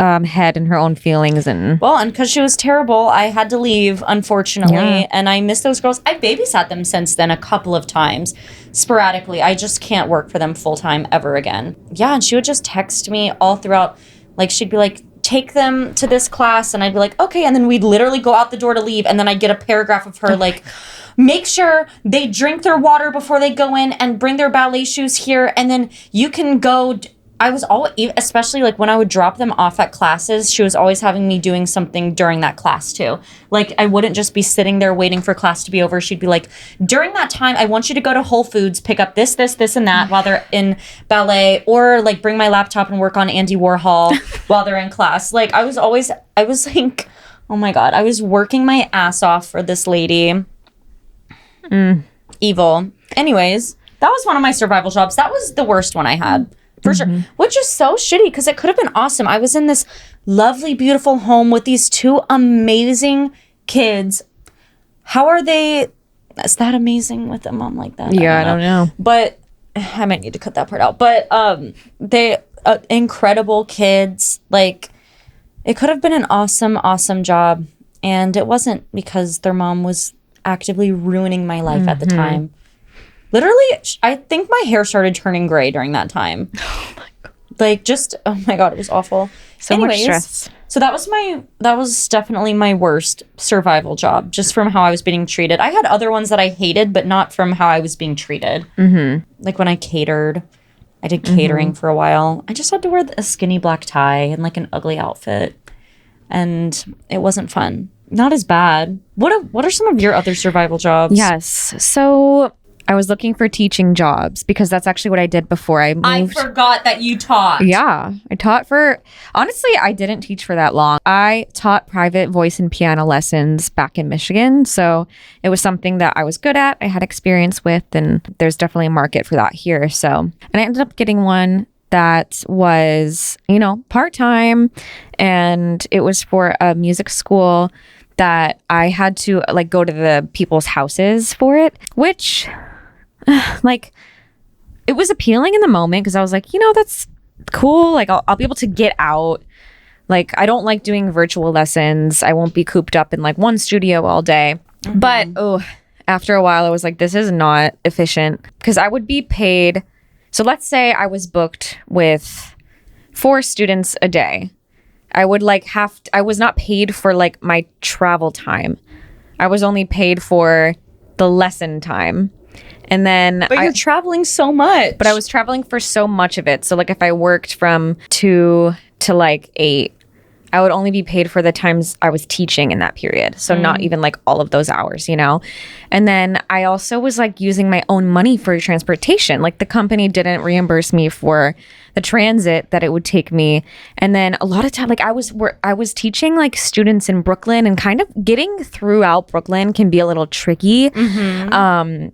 head and her own feelings. And because she was terrible, I had to leave, unfortunately. Yeah. And I miss those girls. I babysat them since then a couple of times, sporadically. I just can't work for them full time ever again. Yeah, and she would just text me all throughout. Like, she'd be like, take them to this class, and I'd be like, okay, and then we'd literally go out the door to leave, and then I'd get a paragraph of her like, make sure they drink their water before they go in and bring their ballet shoes here, and then you can go. I was always, especially like when I would drop them off at classes, she was always having me doing something during that class too. Like, I wouldn't just be sitting there waiting for class to be over. She'd be like, during that time, I want you to go to Whole Foods, pick up this, and that while they're in ballet, or like bring my laptop and work on Andy Warhol while they're in class. Like, I was like, oh my God, I was working my ass off for this lady. Evil. Anyways, that was one of my survival jobs. That was the worst one I had. For sure. Which is so shitty because it could have been awesome. I was in this lovely, beautiful home with these two amazing kids. How are they? Is that amazing with a mom like that? Yeah, I don't know. But I might need to cut that part out. But they incredible kids. Like, it could have been an awesome, awesome job. And it wasn't because their mom was actively ruining my life at the time. Literally, I think my hair started turning gray during that time. Oh my God. Like, just, oh my God, it was awful. So much stress. So that was definitely my worst survival job, just from how I was being treated. I had other ones that I hated, but not from how I was being treated. Like when I catered. I did catering for a while. I just had to wear a skinny black tie and like an ugly outfit. And it wasn't fun. Not as bad. What are some of your other survival jobs? Yes. So I was looking for teaching jobs because that's actually what I did before I moved. I forgot that you taught. Yeah. I taught honestly, I didn't teach for that long. I taught private voice and piano lessons back in Michigan. So it was something that I was good at, I had experience with, and there's definitely a market for that here. So, and I ended up getting one that was, part-time, and it was for a music school that I had to like go to the people's houses for it, which like it was appealing in the moment because I was like, that's cool. Like I'll be able to get out. Like I don't like doing virtual lessons. I won't be cooped up in like one studio all day. Mm-hmm. But after a while I was like, this is not efficient because I would be paid. So let's say I was booked with 4 students a day. I would I was not paid for like my travel time. I was only paid for the lesson time. And then you're traveling so much. But I was traveling for so much of it. So like if I worked from 2 to like 8, I would only be paid for the times I was teaching in that period. So not even like all of those hours, And then I also was like using my own money for transportation. Like the company didn't reimburse me for the transit that it would take me. And then a lot of time, like I was teaching like students in Brooklyn, and kind of getting throughout Brooklyn can be a little tricky.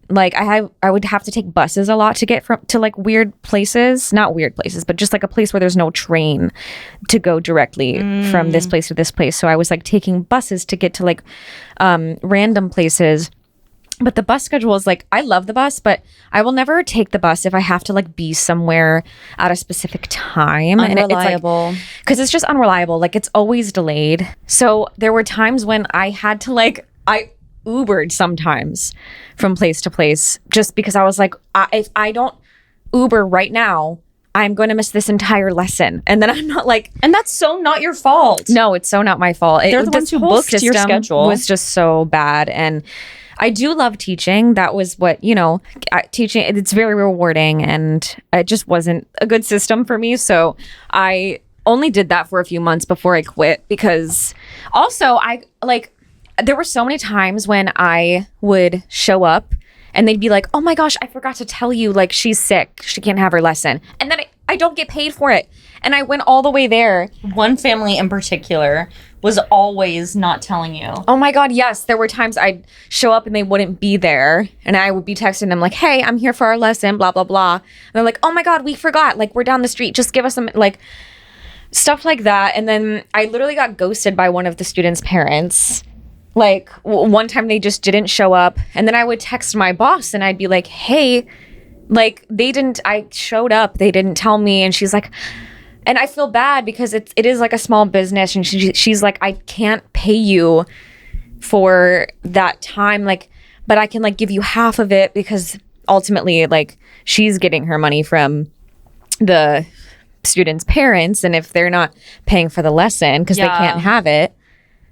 Like I would have to take buses a lot to get to like weird places, not weird places, but just like a place where there's no train to go directly from this place to this place. So I was like taking buses to get to like random places. But the bus schedule is like, I love the bus, but I will never take the bus if I have to like be somewhere at a specific time. Unreliable. And because it's just unreliable. Like it's always delayed. So there were times when I had to I Ubered sometimes from place to place just because I was like, if I don't Uber right now, I'm going to miss this entire lesson. And then I'm not like... And that's so not your fault. No, it's so not my fault. They're the ones who booked your schedule. Was just so bad. And I do love teaching. That was what, teaching, it's very rewarding, and it just wasn't a good system for me. So I only did that for a few months before I quit, because also there were so many times when I would show up and they'd be like, oh my gosh, I forgot to tell you, like, she's sick. She can't have her lesson. And then I don't get paid for it. And I went all the way there. One family in particular was always not telling you. Oh my God, yes. There were times I'd show up and they wouldn't be there. And I would be texting them like, hey, I'm here for our lesson, blah, blah, blah. And they're like, oh my God, we forgot. Like, we're down the street. Just give us some, like, stuff like that. And then I literally got ghosted by one of the students' parents. Like, one time they just didn't show up. And then I would text my boss and I'd be like, hey, like, I showed up. They didn't tell me. And she's like... And I feel bad because it is like a small business, and she's like, I can't pay you for that time, like, but I can like give you half of it, because ultimately like she's getting her money from the students' parents, and if they're not paying for the lesson because they can't have it,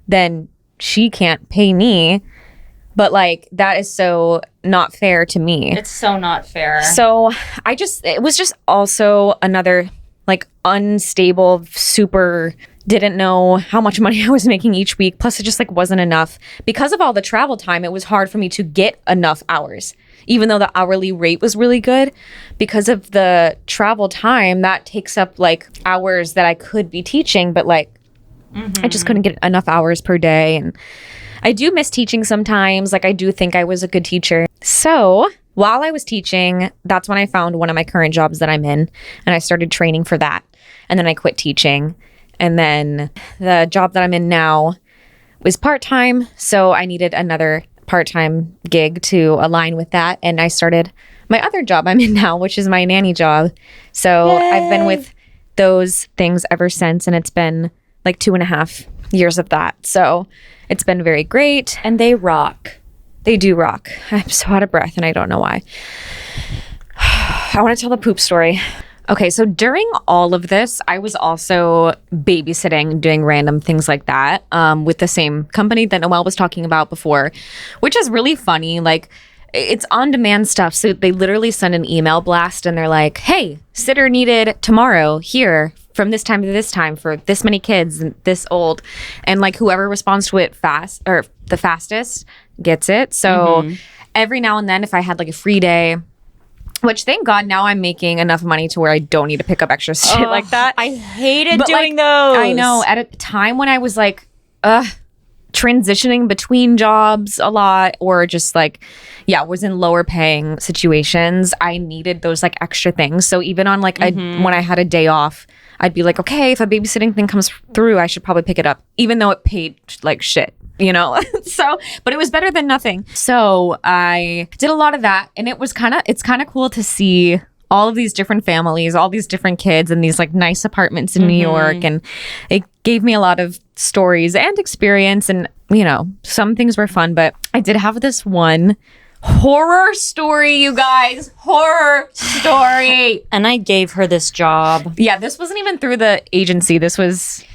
then she can't pay me. But like that is so not fair to me. It's so not fair. So it was just also another like unstable, super, didn't know how much money I was making each week. Plus it just like wasn't enough. Because of all the travel time, it was hard for me to get enough hours, even though the hourly rate was really good. Because of the travel time, that takes up like hours that I could be teaching, but like I just couldn't get enough hours per day. And I do miss teaching sometimes. Like I do think I was a good teacher. So while I was teaching, that's when I found one of my current jobs that I'm in, and I started training for that. And then I quit teaching. And then the job that I'm in now was part-time, so I needed another part-time gig to align with that. And I started my other job I'm in now, which is my nanny job. So Yay. I've been with those things ever since, and it's been like 2.5 years of that. So it's been very great. And they rock. They do rock. I'm so out of breath, and I don't know why. I want to tell the poop story. Okay, so during all of this, I was also babysitting, doing random things like that with the same company that Noelle was talking about before, which is really funny. Like, it's on-demand stuff. So they literally send an email blast and they're like, hey, sitter needed tomorrow here from this time to this time for this many kids and this old. And like whoever responds to it fast or the fastest gets it. So every now and then if I had like a free day, which thank God now I'm making enough money to where I don't need to pick up extra shit like that. I hated But, doing like, those. I know at a time when I was like, transitioning between jobs a lot or just like, was in lower paying situations, I needed those like extra things. So even on like when I had a day off, I'd be like, okay, if a babysitting thing comes through, I should probably pick it up, even though it paid like shit, so, but it was better than nothing. So I did a lot of that, and it's kind of cool to see all of these different families, all these different kids in these like nice apartments in New York. And it gave me a lot of stories and experience, and some things were fun, but I did have this one horror story, you guys. Horror story. And I gave her this job. Yeah, this wasn't even through the agency. It was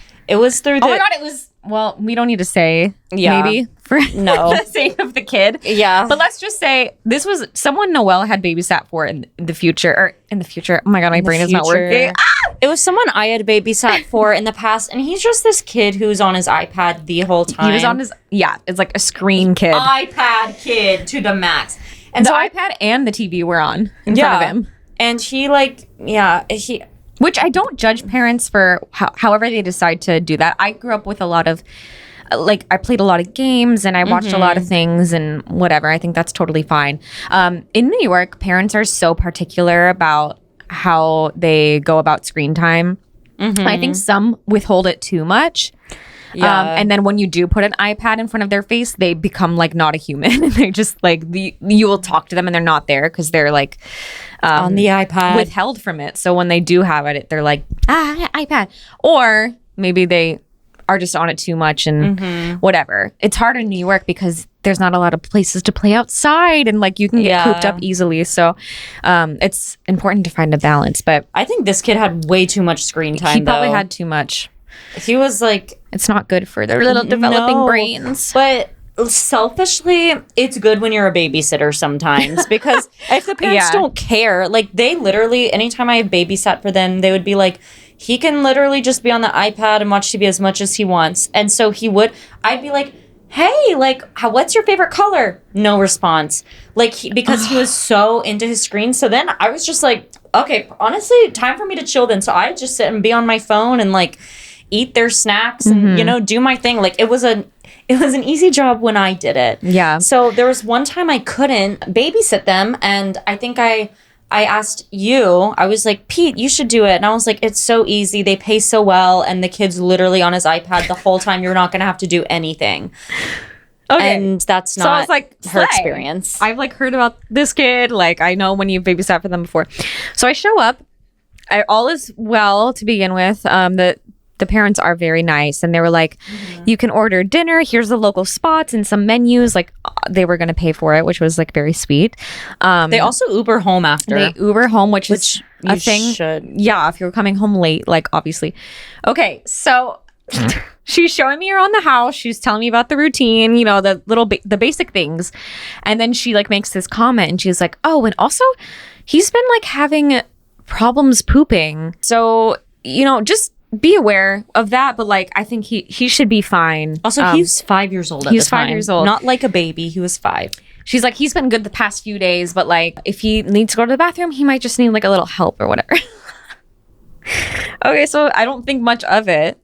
through the... Oh my God, it was... Well, we don't need to say, maybe, for the sake of the kid. Yeah. But let's just say this was someone Noelle had babysat for in the future. Oh my God, my brain is not working. It was someone I had babysat for in the past, and he's just this kid who's on his iPad the whole time. He was on his, it's like a screen kid. iPad kid to the max. And the iPad and the TV were on in front of him. And he Which I don't judge parents for however they decide to do that. I grew up with a lot of, I played a lot of games and I watched a lot of things and whatever. I think that's totally fine. In New York, parents are so particular about how they go about screen time. I think some withhold it too much. Yeah. And then when you do put an iPad in front of their face, they become like not a human. And they're just like, you will talk to them and they're not there because they're like on the iPad, withheld from it. So when they do have it, they're like, iPad. Or maybe they are just on it too much and whatever. It's hard in New York because there's not a lot of places to play outside and like you can get cooped up easily. So it's important to find a balance. But I think this kid had way too much screen time. He probably had too much. He was like, it's not good for their little developing brains. But selfishly, it's good when you're a babysitter sometimes because if the parents don't care, like they literally, anytime I babysat for them, they would be like, he can literally just be on the iPad and watch TV as much as he wants. And so I'd be like, hey, like, what's your favorite color? No response. Like, because he was so into his screen. So then I was just like, okay, honestly, time for me to chill then. So I just sit and be on my phone and like eat their snacks and, do my thing. Like, it was an easy job when I did it. Yeah. So there was one time I couldn't babysit them. And I think I asked you, I was like, Pete, you should do it. And I was like, it's so easy. They pay so well. And the kid's literally on his iPad the whole time. You're not going to have to do anything. Okay. And that's not I was like, her experience. I've like heard about this kid. Like I know when you babysat for them before. So I show up. All is well to begin with. The parents are very nice. And they were like, you can order dinner. Here's the local spots and some menus. Like they were going to pay for it, which was like very sweet. They also Uber home after. They Uber home, which is a thing. Should. Yeah, if you're coming home late, like obviously. Okay, so she's showing me around the house. She's telling me about the routine, the basic things. And then she like makes this comment and she's like, oh, and also he's been like having problems pooping. So, just be aware of that, but like I think he should be fine. Also, he was 5 years old at the time. He was 5 years old. Not like a baby. He was 5. She's like, he's been good the past few days, but like if he needs to go to the bathroom, he might just need like a little help or whatever. Okay, so I don't think much of it.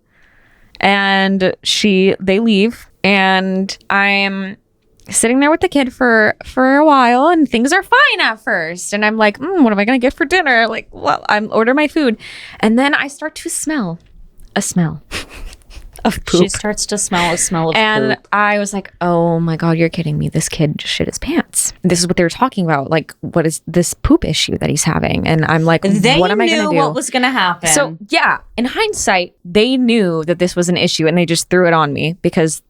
And they leave and I'm sitting there with the kid for a while and things are fine at first. And I'm like, what am I going to get for dinner? Like, well, I'm order my food. And then I start to smell a smell of poop. She starts to smell a smell of poop. And I was like, oh my God, you're kidding me. This kid just shit his pants. This is what they were talking about. Like, what is this poop issue that he's having? And I'm like, what am I going to do? They knew what was going to happen. So yeah, in hindsight, they knew that this was an issue and they just threw it on me because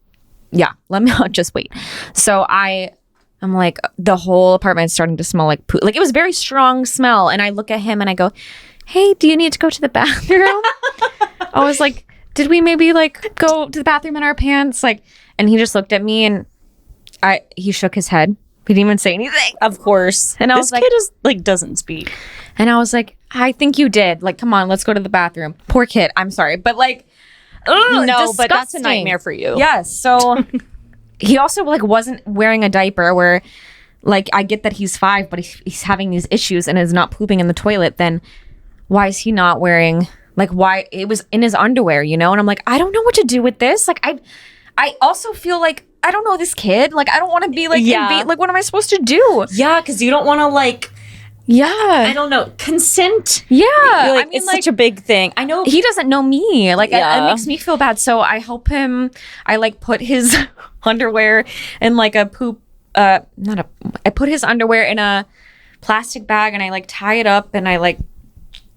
let me just wait. So I'm like, the whole apartment is starting to smell like poop. Like it was a very strong smell. And I look at him and I go, hey, do you need to go to the bathroom? I was like, did we maybe like go to the bathroom in our pants? Like, and he just looked at me and he shook his head He didn't even say anything. Of course. And I this was like, kid is like doesn't speak. and I was like, I think you did. Like, come on, let's go to the bathroom. Poor kid. I'm sorry. But like, ugh, No, but that's a disgusting. nightmare for you. Yes. So he also like wasn't wearing a diaper where like I get that he's 5, but he's having these issues and is not pooping in the toilet. Then why is he not wearing like why it was in his underwear, you know? And I'm like, I don't know what to do with this. Like I also feel like I don't know this kid. Like I don't want to be like like what am I supposed to do? Yeah, because you don't want to like I don't know, consent. Yeah. Like, I mean, it's like, such a big thing. I know he doesn't know me. Like Yeah. it makes me feel bad. So I help him. I like put his underwear in like a poop. I put his underwear in a plastic bag and I like tie it up and I like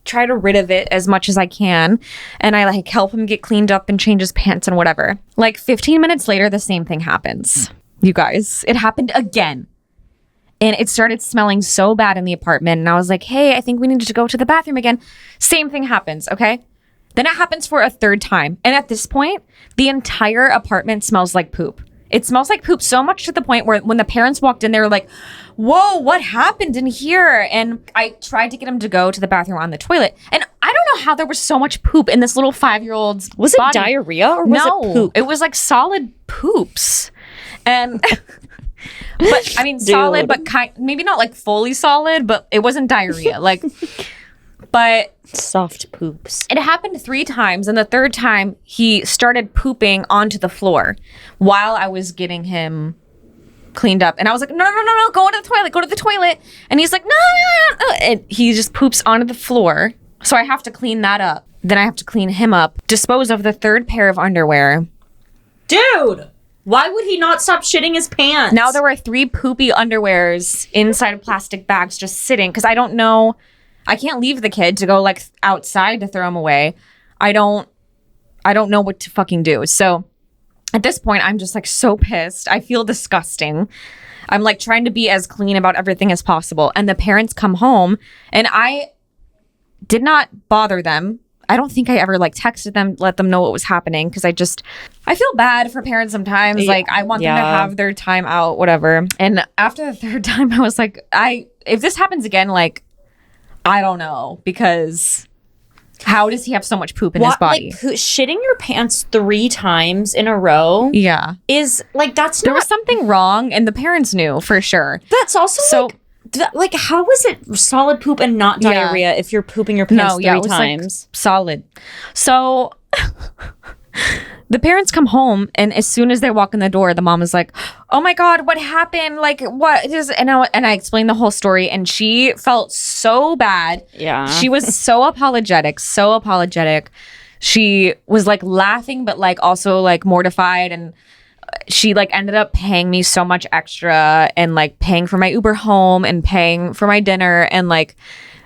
try to rid of it as much as I can. And I like help him get cleaned up and change his pants and whatever. Like 15 minutes later, the same thing happens. You guys, it happened again. And it started smelling so bad in the apartment. And I was like, hey, I think we need to go to the bathroom again. Same thing happens, okay? Then it happens for a third time. And at this point, the entire apartment smells like poop. It smells like poop so much to the point where when the parents walked in, they were like, whoa, what happened in here? And I tried to get him to go to the bathroom on the toilet. And I don't know how there was so much poop in this little 5-year-old's was it diarrhea or was it poop? It was like solid poops. And but I mean solid, but maybe not like fully solid, but it wasn't diarrhea. Like but Soft poops. it happened 3 times, and the third time he started pooping onto the floor while I was getting him cleaned up. And I was like, no, go to the toilet. And he's like, no. And he just poops onto the floor. So I have to clean that up. Then I have to clean him up, dispose of the third pair of underwear. Dude, why would he not stop shitting his pants? Now there were 3 poopy underwears inside of plastic bags just sitting because I don't know. I can't leave the kid to go like outside to throw him away. I don't know what to fucking do. So at this point, I'm just like so pissed. I feel disgusting. I'm like trying to be as clean about everything as possible. And the parents come home and I did not bother them. I don't think I ever like texted them, let them know what was happening because I feel bad for parents sometimes. Like I want them to have their time out, whatever. And after the third time, I was like, if this happens again, like, I don't know, because how does he have so much poop in his body? Like shitting your pants 3 times in a row Yeah. is like There was something wrong and the parents knew for sure. That's also So like how is it solid poop and not diarrhea if you're pooping your pants 3 it was times? like solid. So the parents come home and as soon as they walk in the door, the mom is like, "Oh my God, what happened? Like what is?" And I explained the whole story and she felt so bad. Yeah. She was so apologetic. She was like laughing but like also like mortified, and she like ended up paying me so much extra and like paying for my Uber home and paying for my dinner, and like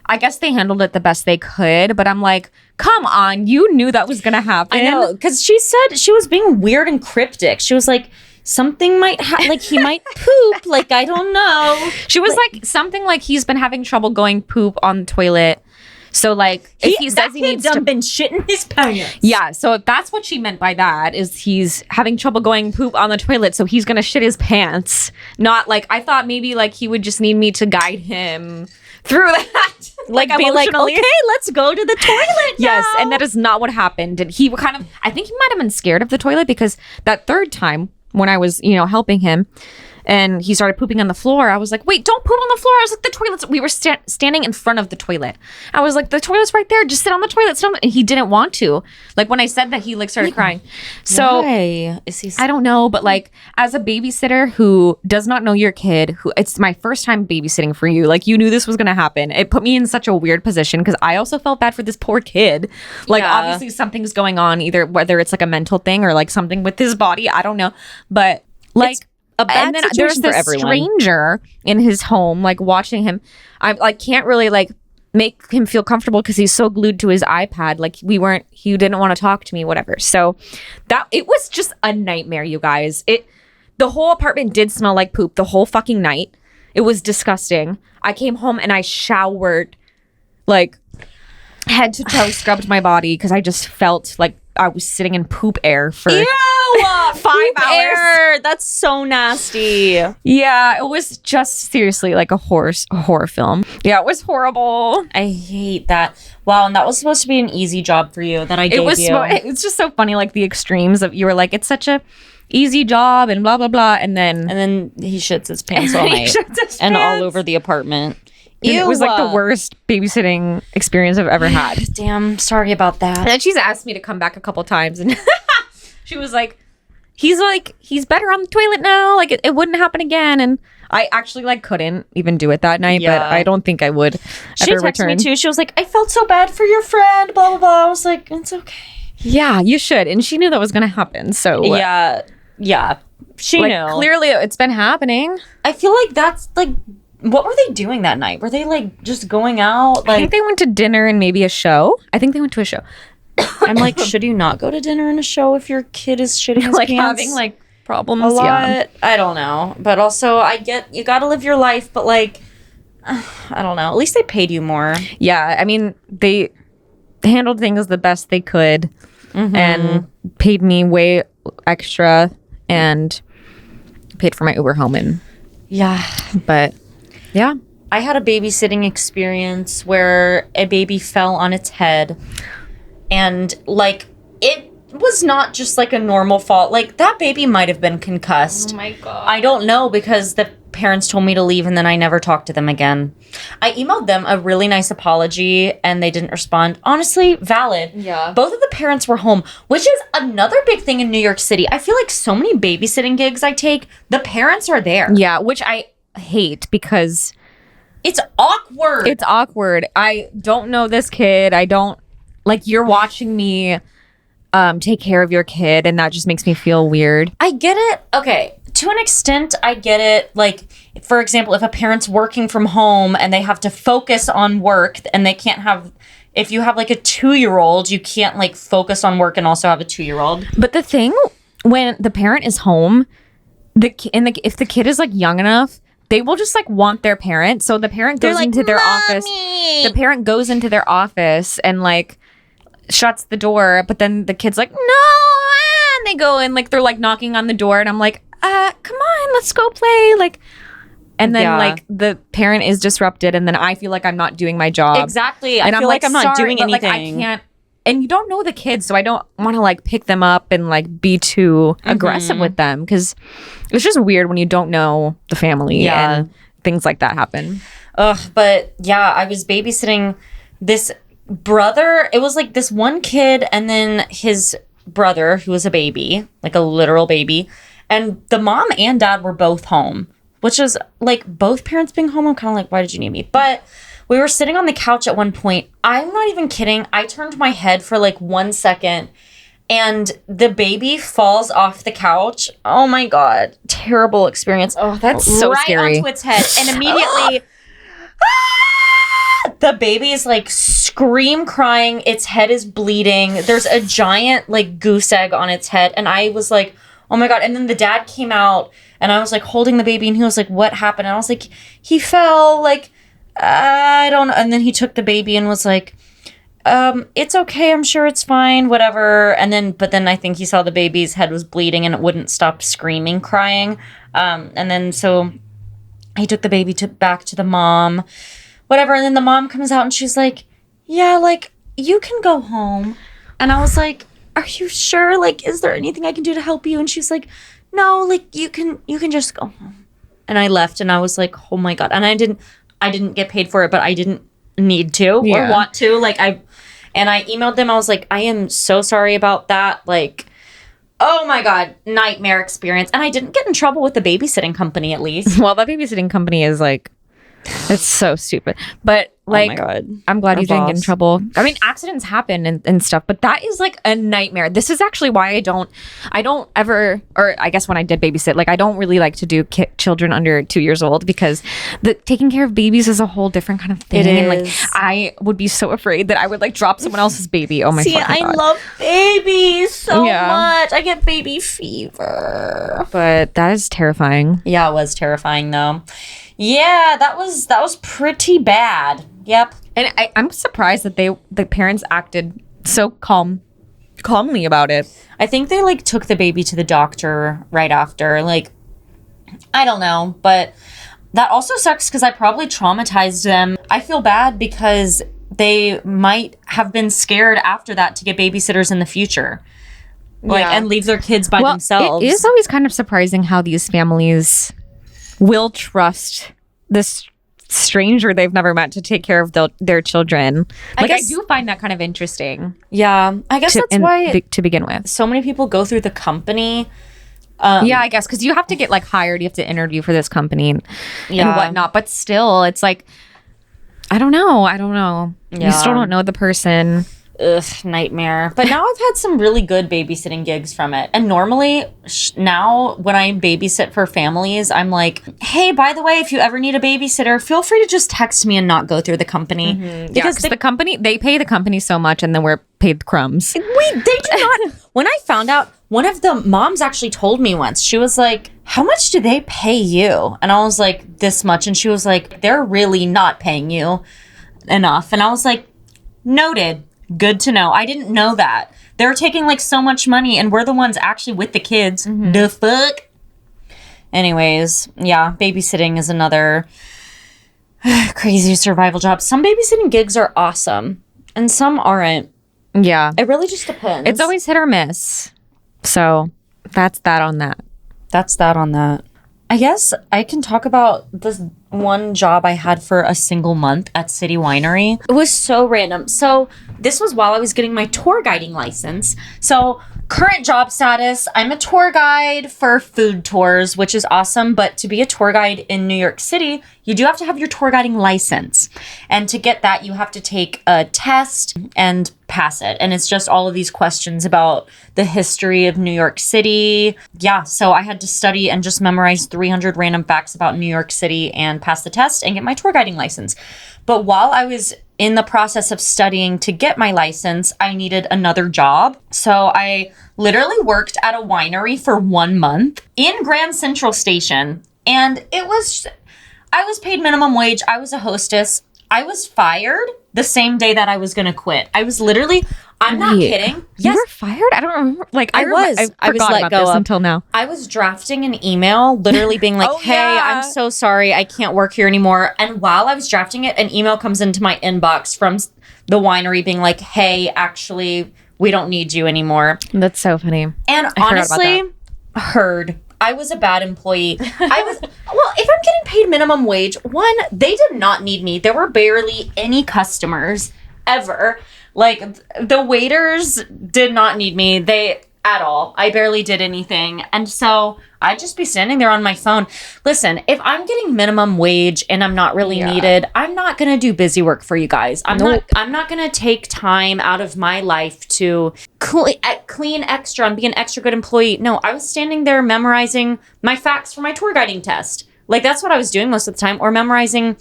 I guess they handled it the best they could, but I'm like, come on, you knew that was gonna happen. I know, because she said she was being weird and cryptic. She was like, something might like he might poop, like I don't know. She was like something like he's been having trouble going poop on the toilet. So like if he says he needs to been shitting his pants. Yeah, so that's what she meant by that, is he's having trouble going poop on the toilet, so he's gonna shit his pants. Not like, I thought maybe like he would just need me to guide him through that. Like be like, okay, let's go to the toilet now. Yes, and that is not what happened. And he kind of, I think he might have been scared of the toilet because that third time when I was, helping him and he started pooping on the floor, I was like, wait, don't poop on the floor. I was like, the toilet's, we were standing in front of the toilet. I was like, the toilet's right there. Just sit on the toilet. And he didn't want to. Like when I said that, he like started crying. So why is he I don't know, but like as a babysitter who does not know your kid, who it's my first time babysitting for you, like you knew this was going to happen. It put me in such a weird position because I also felt bad for this poor kid. Like obviously something's going on, either whether it's like a mental thing or like something with his body. I don't know. But like, a bad and then situation there's for this everyone. stranger in his home, like watching him. I like can't really like make him feel comfortable because he's so glued to his iPad. Like he didn't want to talk to me, whatever. So that it was just a nightmare, you guys. The whole apartment did smell like poop the whole fucking night. It was disgusting. I came home and I showered, like head to toe, scrubbed my body because I just felt like I was sitting in poop air for. Ew! 5 hours. Air. That's so nasty. Yeah, it was just seriously like a horror film. Yeah, it was horrible. I hate that. Wow, and that was supposed to be an easy job for you that I gave you. It's just so funny, like the extremes of you were like, it's such a easy job and blah blah blah, and then he shits his pants all night and all over the apartment. It was like the worst babysitting experience I've ever had. Damn, sorry about that. And then she's asked me to come back a couple times, and she was like, he's better on the toilet now. Like it wouldn't happen again. And I actually like couldn't even do it that night, but I don't think I would. She texted me too. She was like, I felt so bad for your friend, blah blah blah. I was like, it's okay. Yeah, you should. And she knew that was gonna happen. So yeah, she knew. Clearly, it's been happening. I feel like that's like. What were they doing that night? Were they like just going out? Like, I think they went to dinner and maybe a show. I think they went to a show. I'm like, should you not go to dinner and a show if your kid is shitting his like pants? having like problems a lot. Yeah. I don't know, but also I get you got to live your life, but like, I don't know. At least they paid you more. Yeah, I mean they handled things the best they could, and paid me way extra and paid for my Uber home and but. Yeah. I had a babysitting experience where a baby fell on its head and like it was not just like a normal fall. Like that baby might have been concussed. Oh my God. I don't know because the parents told me to leave and then I never talked to them again. I emailed them a really nice apology and they didn't respond. Honestly, valid. Yeah. Both of the parents were home, which is another big thing in New York City. I feel like so many babysitting gigs I take, the parents are there. Yeah, which I hate because it's awkward. It's awkward. I don't know this kid. I don't like you're watching me take care of your kid and that just makes me feel weird. I get it. Okay. To an extent, I get it. Like, for example, if a parent's working from home and they have to focus on work and they can't have, if you have like a 2-year-old, you can't like focus on work and also have a 2-year-old. But the thing when the parent is home, if the kid is like young enough, they will just like want their parent. So the parent goes into their office. The parent goes into their office and like shuts the door. But then the kid's like, no. And they go and like they're like knocking on the door. And I'm like, come on, let's go play. Like, and then like the parent is disrupted. And then I feel like I'm not doing my job. Exactly. And I feel like I'm not doing anything. Like, I can't. And you don't know the kids, so I don't want to like pick them up and like be too aggressive with them because it's just weird when you don't know the family and things like that happen. Ugh, but yeah, I was babysitting this brother. It was like this one kid and then his brother who was a baby, like a literal baby. And the mom and dad were both home, which is like both parents being home. I'm kind of like, why did you need me? But we were sitting on the couch at one point. I'm not even kidding. I turned my head for like 1 second and the baby falls off the couch. Oh my God. Terrible experience. Oh, that's so scary. Right onto its head. And immediately the baby is like scream crying. Its head is bleeding. There's a giant like goose egg on its head. And I was like, oh my God. And then the dad came out and I was like holding the baby and he was like, what happened? And I was like, he fell like, I don't know. And then he took the baby and was like, it's okay. I'm sure it's fine, whatever. But then I think he saw the baby's head was bleeding and it wouldn't stop screaming, crying. And then so he took the baby back to the mom, whatever. And then the mom comes out and she's like, yeah, like you can go home. And I was like, are you sure? Like, is there anything I can do to help you? And she's like, no, like you can just go home. And I left and I was like, oh my God. And I didn't get paid for it, but I didn't need to or want to. Like I emailed them. I was like, I am so sorry about that. Like, oh my God, nightmare experience. And I didn't get in trouble with the babysitting company at least. Well, that babysitting company is like, it's so stupid. But like, oh my God. I'm glad you didn't get in boss. trouble. I mean, accidents happen and stuff, but that is like a nightmare. This is actually why I don't ever, or I guess when I did babysit, like I don't really like to do children under 2 years old because taking care of babies is a whole different kind of thing. It is. And like, I would be so afraid that I would like drop someone else's baby. Oh my God. I love babies so much. I get baby fever. But that is terrifying. Yeah, it was terrifying though. Yeah, that was pretty bad. Yep. And I'm surprised that the parents acted so calm calmly about it. I think they like took the baby to the doctor right after. Like, I don't know, but that also sucks because I probably traumatized them. I feel bad because they might have been scared after that to get babysitters in the future. Like, and leave their kids by themselves. It is always kind of surprising how these families will trust this stranger they've never met to take care of their children. Like, I do find that kind of interesting. Yeah, I guess that's why to begin with, so many people go through the company. Yeah, I guess because you have to get like hired, you have to interview for this company and whatnot. But still, it's like, I don't know. Yeah. You still don't know the person. Ugh, nightmare. But now I've had some really good babysitting gigs from it. And normally now when I babysit for families, I'm like, hey, by the way, if you ever need a babysitter, feel free to just text me and not go through the company. Mm-hmm. Because the company, they pay the company so much and then we're paid crumbs. They do not. When I found out, one of the moms actually told me once, she was like, how much do they pay you? And I was like, this much. And she was like, they're really not paying you enough. And I was like, noted. Good to know. I didn't know that. They're taking like so much money and we're the ones actually with the kids. Mm-hmm. The fuck? Anyways, yeah, babysitting is another crazy survival job. Some babysitting gigs are awesome and some aren't. Yeah. It really just depends. It's always hit or miss. So that's that on that. That's that on that. I guess I can talk about this one job I had for a single month at City Winery. It was so random. So this was while I was getting my tour guiding license. So current job status, I'm a tour guide for food tours, which is awesome. But to be a tour guide in New York City, you do have to have your tour guiding license. And to get that, you have to take a test and pass it. And it's just all of these questions about the history of New York City. Yeah, so I had to study and just memorize 300 random facts about New York City and pass the test and get my tour guiding license. But while I was in the process of studying to get my license, I needed another job. So I literally worked at a winery for 1 month in Grand Central Station. And I was paid minimum wage. I was a hostess. I was fired the same day that I was going to quit. I was literally, I'm not kidding. You were fired? I don't remember. Like, I was let go of until now. I was drafting an email, literally being like, hey, I'm so sorry. I can't work here anymore. And while I was drafting it, an email comes into my inbox from the winery being like, hey, actually, we don't need you anymore. That's so funny. And honestly, I was a bad employee. If I'm getting paid minimum wage, one, they did not need me. There were barely any customers ever. Like, the waiters did not need me. At all. I barely did anything. And so I'd just be standing there on my phone. Listen, if I'm getting minimum wage and I'm not really needed, I'm not going to do busy work for you guys. I'm not going to take time out of my life to clean extra and be an extra good employee. No, I was standing there memorizing my facts for my tour guiding test. Like, that's what I was doing most of the time, or memorizing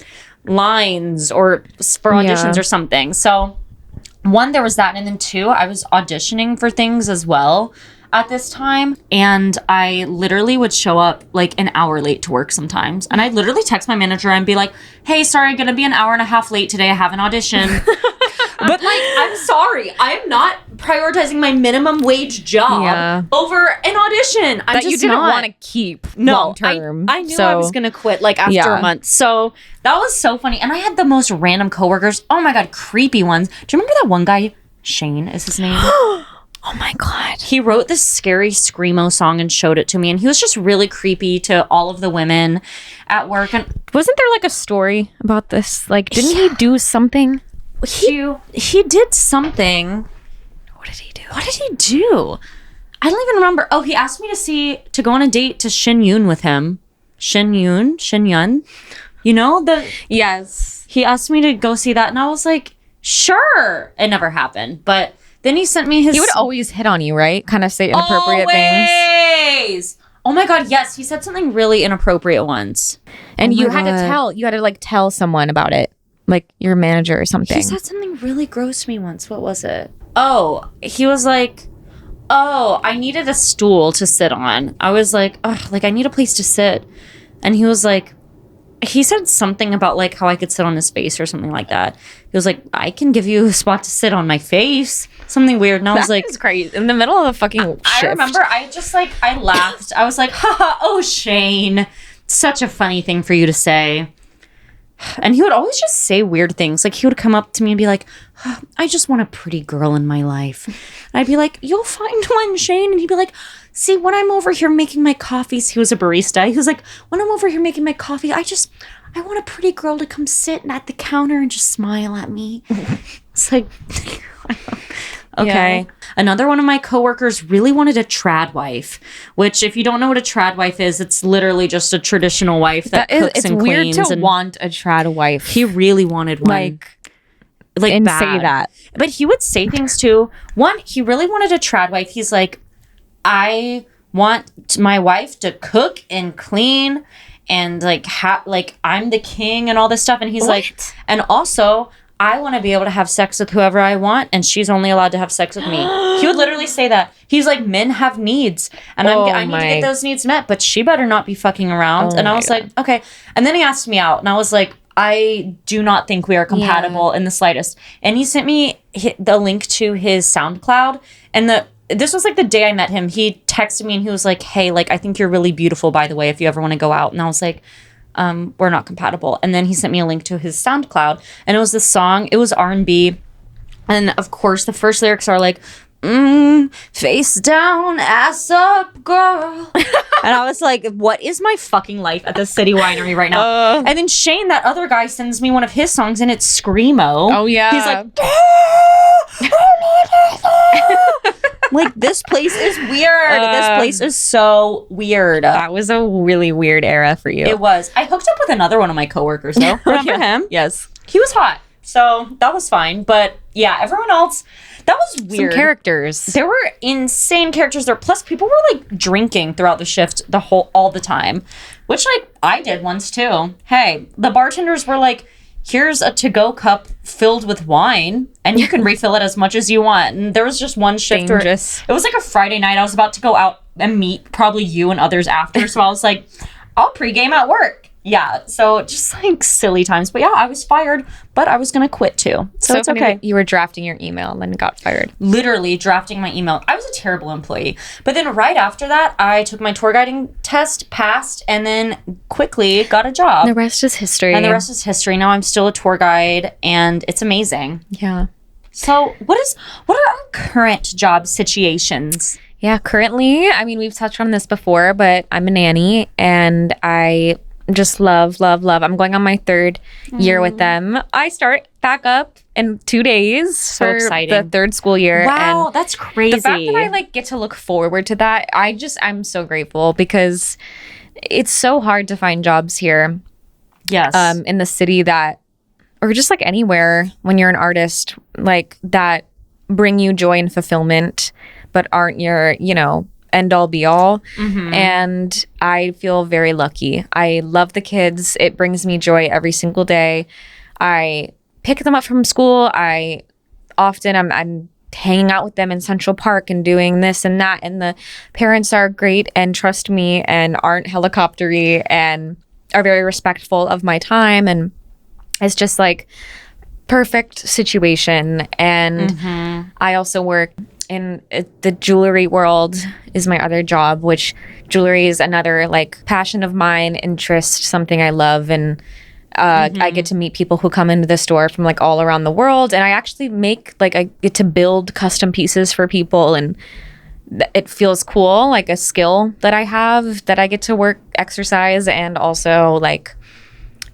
lines or for auditions or something. So one, there was that. And then two, I was auditioning for things as well at this time. And I literally would show up like an hour late to work sometimes. And I'd literally text my manager and be like, hey, sorry, I'm going to be an hour and a half late today. I have an audition. But like, I'm sorry. I'm not prioritizing my minimum wage job over an audition. That you didn't want to keep long term. I knew I was going to quit like after a month. So that was so funny. And I had the most random coworkers. Oh my God, creepy ones. Do you remember that one guy? Shane is his name. Oh my God. He wrote this scary Screamo song and showed it to me. And he was just really creepy to all of the women at work. And wasn't there like a story about this? Like, didn't he do something? He did something. What did he do? What did he do? I don't even remember. Oh, he asked me to go on a date to Shin Yun with him. Shin Yun. You know Yes. He asked me to go see that, and I was like, sure. It never happened, but then he sent me his. He would always hit on you, right? Kind of say inappropriate things. Oh my God, yes. He said something really inappropriate once. And you had to tell someone about it. Like your manager or something. He said something really gross to me once. What was it? Oh, he was like, I needed a stool to sit on. I was like, I need a place to sit. And he was like, he said something about like how I could sit on his face or something like that. He was like, I can give you a spot to sit on my face. Something weird. And I was like, that's crazy. In the middle of the fucking shift. I remember I just like, I laughed. I was like, haha, oh, Shane. Such a funny thing for you to say. And he would always just say weird things. Like he would come up to me and be like, I just want a pretty girl in my life. And I'd be like, you'll find one, Shane. And he'd be like, see, when I'm over here making my coffees, he was a barista. He was like, when I'm over here making my coffee, I want a pretty girl to come sit at the counter and just smile at me. It's like, okay. Yeah. Another one of my coworkers really wanted a trad wife, which if you don't know what a trad wife is, it's literally just a traditional wife that cooks and cleans. It's weird to want a trad wife. He really wanted one. Like and bad. Say that. But he would say things too. One, he really wanted a trad wife. He's like, I want my wife to cook and clean and like I'm the king and all this stuff. And he's like, and also I want to be able to have sex with whoever I want, and she's only allowed to have sex with me. He would literally say that. He's like, men have needs, and I need to get those needs met, but she better not be fucking around. And I was like, okay. And then he asked me out, and I was like, I do not think we are compatible in the slightest. And he sent me the link to his SoundCloud, and this was like the day I met him. He texted me and he was like, hey, like, I think you're really beautiful, by the way, if you ever want to go out. And I was like, we're not compatible. And then he sent me a link to his SoundCloud, and it was this song. It was R&B. And of course, the first lyrics are like, face down, ass up, girl. And I was like, what is my fucking life at the City Winery right now? And then Shane, that other guy, sends me one of his songs, and it's Screamo. Oh, yeah. He's like, like, this place is weird. This place is so weird. That was a really weird era for you. It was. I hooked up with another one of my coworkers, though. Remember him? Yes. He was hot. So that was fine. But yeah, everyone else, that was weird. Some characters. There were insane characters there. Plus, people were like drinking throughout the shift all the time, which like I did once too. Hey, the bartenders were like, here's a to-go cup filled with wine, and you can refill it as much as you want. And there was just one shift where it was like a Friday night. I was about to go out and meet probably you and others after. So I was like, I'll pregame at work. Yeah, so just like silly times. But yeah, I was fired, but I was going to quit too. So it's okay. You were drafting your email and then got fired. Literally drafting my email. I was a terrible employee. But then right after that, I took my tour guiding test, passed, and then quickly got a job. The rest is history. And the rest is history. Now I'm still a tour guide, and it's amazing. Yeah. So what are our current job situations? Yeah, currently, I mean, we've touched on this before, but I'm a nanny, and I just love. I'm going on my third year with them. I start back up in 2 days for exciting. The third school year. Wow, and that's crazy. The fact that I like get to look forward to that, I'm so grateful, because it's so hard to find jobs here. Yes. In the city or just like anywhere when you're an artist, like that bring you joy and fulfillment, but aren't your, end all be all. Mm-hmm. And I feel very lucky. I love the kids. It brings me joy every single day. I pick them up from school. I'm hanging out with them in Central Park and doing this and that. And the parents are great and trust me and aren't helicoptery and are very respectful of my time. And it's just like perfect situation. And I also work in the jewelry world is my other job, which jewelry is another like passion of mine, interest, something I love. And I get to meet people who come into the store from like all around the world. And I actually I get to build custom pieces for people. And it feels cool, like a skill that I have that I get to exercise, and also like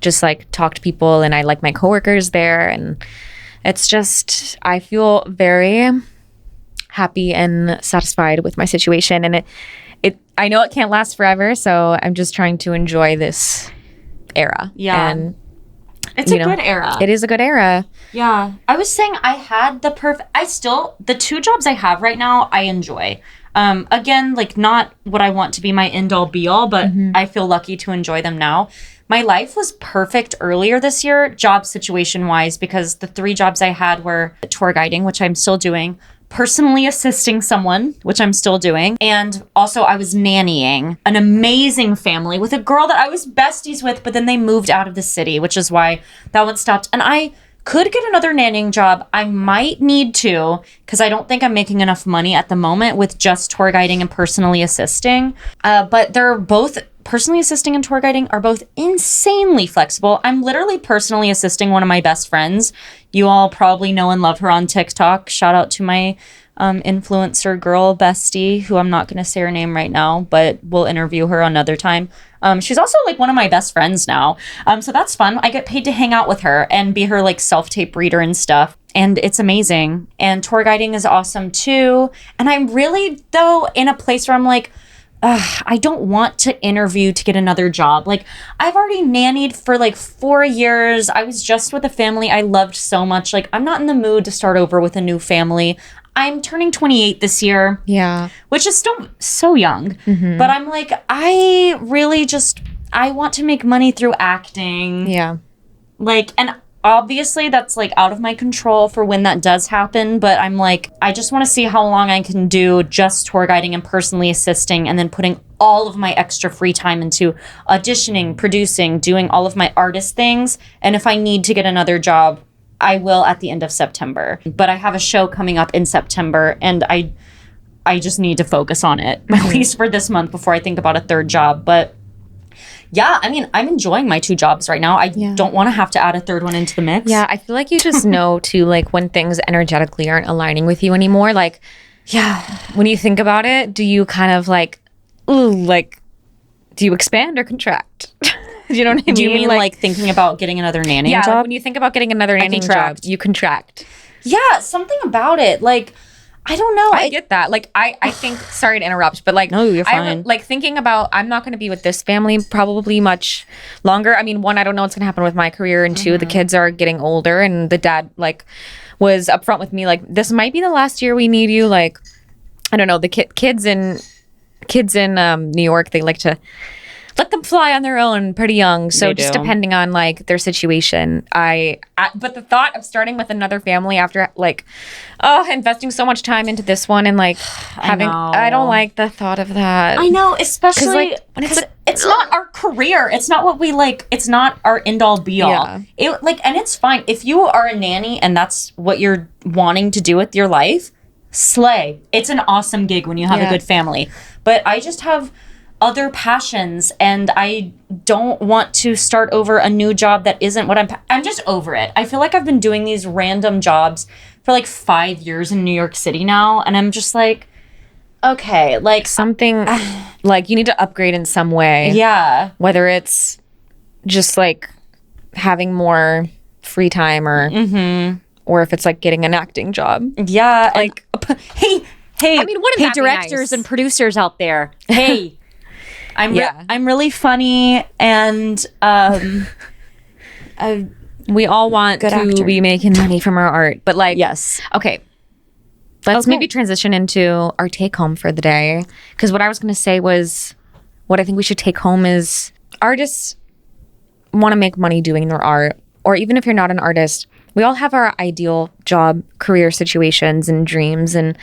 just like talk to people. And I like my coworkers there. And it's just, I feel very happy and satisfied with my situation, and it I know it can't last forever, so I'm just trying to enjoy this era. Yeah, and it's a good era. It is a good era. Yeah, I was saying I had the two jobs I have right now I enjoy. Again, like not what I want to be my end all be all, but I feel lucky to enjoy them now. My life was perfect earlier this year, job situation wise, because the 3 jobs I had were tour guiding, which I'm still doing, personally assisting someone, which I'm still doing. And also I was nannying an amazing family with a girl that I was besties with, but then they moved out of the city, which is why that one stopped. And I could get another nannying job. I might need to, because I don't think I'm making enough money at the moment with just tour guiding and personally assisting. But they're both, personally assisting and tour guiding are both insanely flexible. I'm literally personally assisting one of my best friends. You all probably know and love her on TikTok. Shout out to my influencer girl bestie, who I'm not going to say her name right now, but we'll interview her another time. She's also like one of my best friends now. So that's fun. I get paid to hang out with her and be her like self-tape reader and stuff. And it's amazing. And tour guiding is awesome too. And I'm really, though, in a place where I'm like, I don't want to interview to get another job. Like, I've already nannied for like 4 years. I was just with a family I loved so much. Like, I'm not in the mood to start over with a new family. I'm turning 28 this year. Yeah. Which is still so young. Mm-hmm. But I'm like, I want to make money through acting. Yeah. Like, and obviously that's like out of my control for when that does happen. But I'm like, I just want to see how long I can do just tour guiding and personally assisting, and then putting all of my extra free time into auditioning, producing, doing all of my artist things. And if I need to get another job, I will at the end of September. But I have a show coming up in September, and I just need to focus on it, at least for this month, before I think about a third job. But yeah, I mean, I'm enjoying my 2 jobs right now. I don't want to have to add a third one into the mix. Yeah, I feel like you just know too, like when things energetically aren't aligning with you anymore. Like, yeah, when you think about it, do you kind of like, ooh, like, do you expand or contract? Do you know what I mean? Do you mean like thinking about getting another nanny job? Yeah, like when you think about getting another nanny job, you contract. Yeah, something about it. Like, I don't know. I get that. Like, I think, sorry to interrupt, but like, no, you're fine. Like thinking about, I'm not going to be with this family probably much longer. I mean, 1, I don't know what's going to happen with my career. And 2, the kids are getting older, and the dad like was upfront with me, like, this might be the last year we need you. Like, I don't know, the kids in New York, they like to let them fly on their own pretty young. So just depending on like their situation, but the thought of starting with another family after like, investing so much time into this one and like having, I don't like the thought of that. I know, especially like, because it's not our career. It's not what we like. It's not our end all be all. Yeah. And it's fine if you are a nanny and that's what you're wanting to do with your life. Slay. It's an awesome gig when you have a good family. But I just have other passions, and I don't want to start over a new job that isn't what I'm just over it. I feel like I've been doing these random jobs for like 5 years in New York City now, and I'm just like, okay, like something like you need to upgrade in some way. Yeah. Whether it's just like having more free time or if it's like getting an acting job. Yeah. Like, hey, I mean, wouldn't that be directors nice? and producers out there. Hey. I'm really funny, and we all want to be making money from our art, but like, yes, okay. Let's maybe transition into our take home for the day, because what I was going to say was, what I think we should take home is artists want to make money doing their art, or even if you're not an artist, we all have our ideal job, career situations, and dreams, and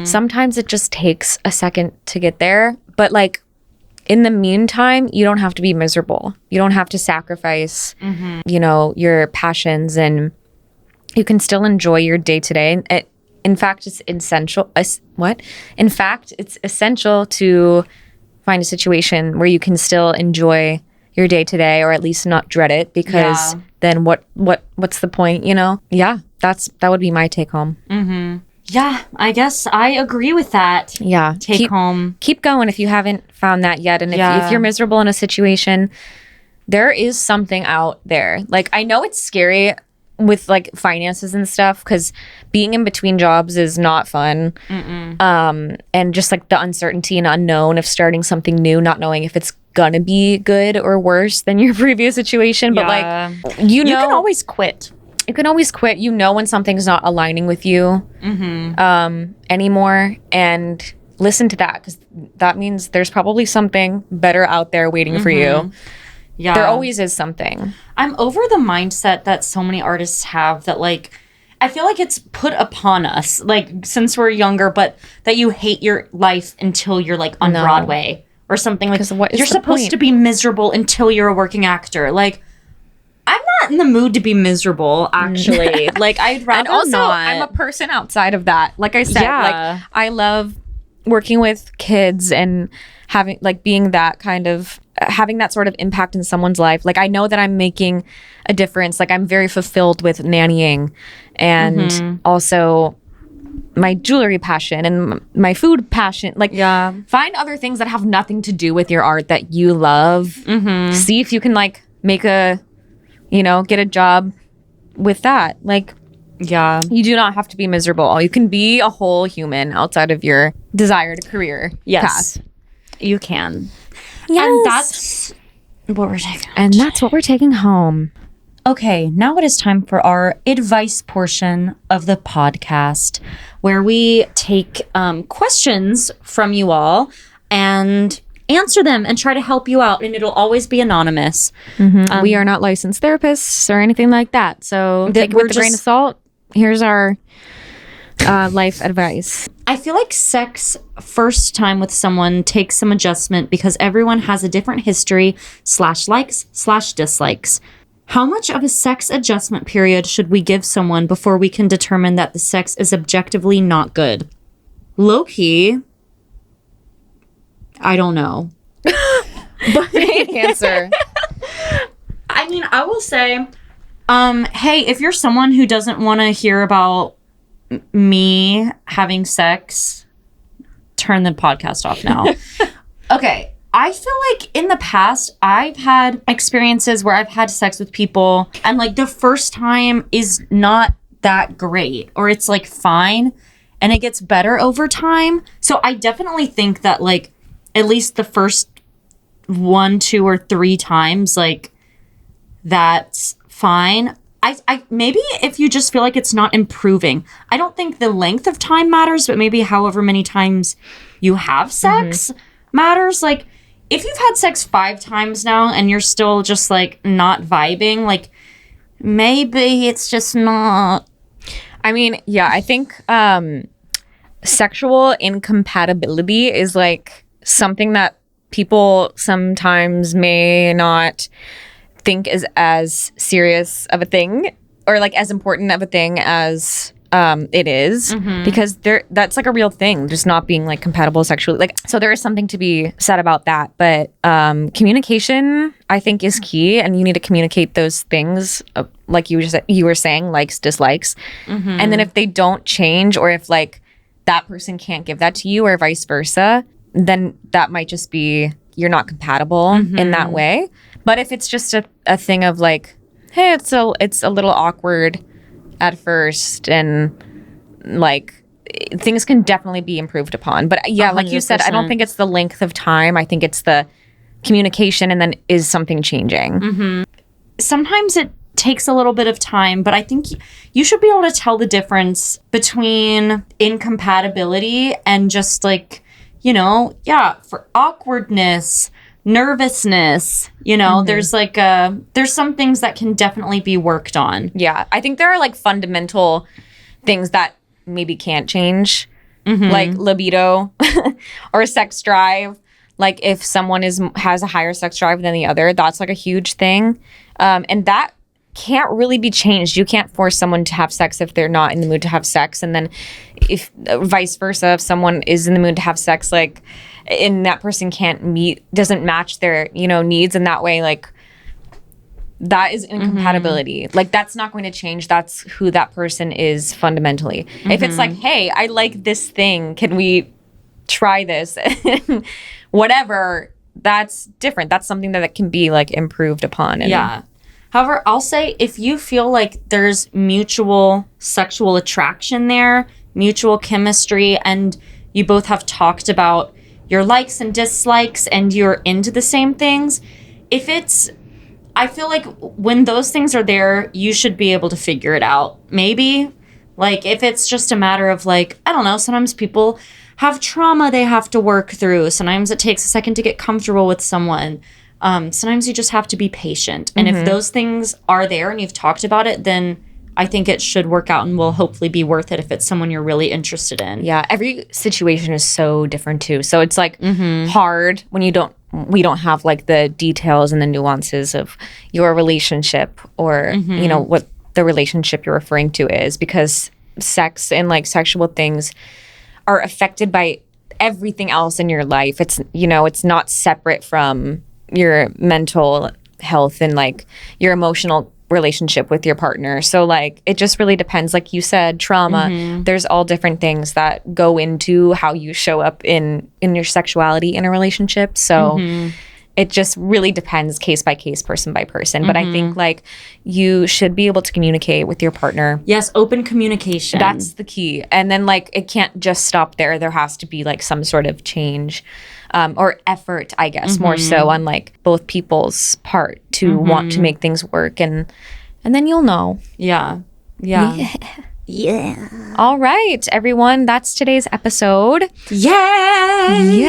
sometimes it just takes a second to get there, but like, in the meantime, you don't have to be miserable. You don't have to sacrifice, your passions, and you can still enjoy your day to day. In fact, it's essential. In fact, it's essential to find a situation where you can still enjoy your day to day, or at least not dread it, because then what's the point? Yeah, that would be my take home. Mm-hmm. Yeah, I guess I agree with that. Yeah. Take home. Keep going if you haven't found that yet. And if you're miserable in a situation, there is something out there. Like, I know it's scary with like finances and stuff, because being in between jobs is not fun. And just like the uncertainty and unknown of starting something new, not knowing if it's gonna be good or worse than your previous situation. But like, you can always quit. You can always quit. When something's not aligning with you anymore, and listen to that, because that means there's probably something better out there waiting for you. Yeah. There always is something. I'm over the mindset that so many artists have that like, I feel like it's put upon us, like, since we're younger, but that you hate your life until you're, like, on Broadway or something. Like, you're supposed to be miserable until you're a working actor. Like, I'm not in the mood to be miserable, actually. Like, I'd rather and also, not. I'm a person outside of that. Like I said, like, I love working with kids and having, like, being that kind of, having that sort of impact in someone's life. Like, I know that I'm making a difference. Like, I'm very fulfilled with nannying and also my jewelry passion and my food passion. Like, find other things that have nothing to do with your art that you love. See if you can, like, make a, you know, get a job with that. Like, you do not have to be miserable. You can be a whole human outside of your desired career path. You can. Yes. And that's what we're taking. And that's what we're taking home. Okay, now it is time for our advice portion of the podcast, where we take questions from you all and answer them and try to help you out. And it'll always be anonymous. We are not licensed therapists or anything like that. So take it with a grain of salt. Here's our life advice. I feel like sex first time with someone takes some adjustment because everyone has a different history /likes/dislikes. How much of a sex adjustment period should we give someone before we can determine that the sex is objectively not good? Low-key, I don't know. Great answer. I mean, I will say, hey, if you're someone who doesn't want to hear about me having sex, turn the podcast off now. Okay. I feel like in the past, I've had experiences where I've had sex with people and, like, the first time is not that great, or it's, like, fine and it gets better over time. So I definitely think that, like, at least the first 1, 2, or 3 times, like, that's fine. I maybe if you just feel like it's not improving, I don't think the length of time matters, but maybe however many times you have sex matters. Like, if you've had sex 5 times now and you're still just, like, not vibing, like, maybe it's just not. I mean, yeah, I think sexual incompatibility is, like, something that people sometimes may not think is as serious of a thing or, like, as important of a thing as it is, because that's, like, a real thing, just not being, like, compatible sexually. Like, so there is something to be said about that. But communication, I think, is key, and you need to communicate those things, like you were saying, likes, dislikes, and then if they don't change, or if, like, that person can't give that to you, or vice versa, then that might just be you're not compatible in that way. But if it's just a thing of, like, hey, it's a little awkward at first, and, like, things can definitely be improved upon. But yeah, 100%. Like you said, I don't think it's the length of time. I think it's the communication, and then is something changing. Sometimes it takes a little bit of time, but I think you should be able to tell the difference between incompatibility and just, like, you know, for awkwardness, nervousness, you know, there's, like, there's some things that can definitely be worked on. Yeah, I think there are, like, fundamental things that maybe can't change, like libido or sex drive. Like, if someone has a higher sex drive than the other, that's, like, a huge thing, and that can't really be changed. You can't force someone to have sex if they're not in the mood to have sex, and then if vice versa, if someone is in the mood to have sex, like, and that person doesn't match their, you know, needs in that way, like, that is incompatibility. Like, that's not going to change. That's who that person is fundamentally. If it's like, hey, I like this thing, can we try this? Whatever, that's different. That's something that can be, like, improved upon. And however, I'll say if you feel like there's mutual sexual attraction there, mutual chemistry, and you both have talked about your likes and dislikes and you're into the same things, I feel like when those things are there, you should be able to figure it out. Maybe, like, if it's just a matter of, like, I don't know, sometimes people have trauma they have to work through. Sometimes it takes a second to get comfortable with someone. Sometimes you just have to be patient. And if those things are there and you've talked about it, then I think it should work out and will hopefully be worth it if it's someone you're really interested in. Yeah, every situation is so different too. So it's like hard when we don't have like the details and the nuances of your relationship or you know what the relationship you're referring to is, because sex and like sexual things are affected by everything else in your life. It's, you know, it's not separate from your mental health and like your emotional relationship with your partner. So like it just really depends. Like you said, trauma, there's all different things that go into how you show up in your sexuality in a relationship. So it just really depends case by case, person by person. But I think like you should be able to communicate with your partner. Yes, open communication. That's the key. And then like it can't just stop there. There has to be like some sort of change or effort, I guess, more so on like both people's part to want to make things work. And then you'll know. Yeah. All right, everyone. That's today's episode. Yes.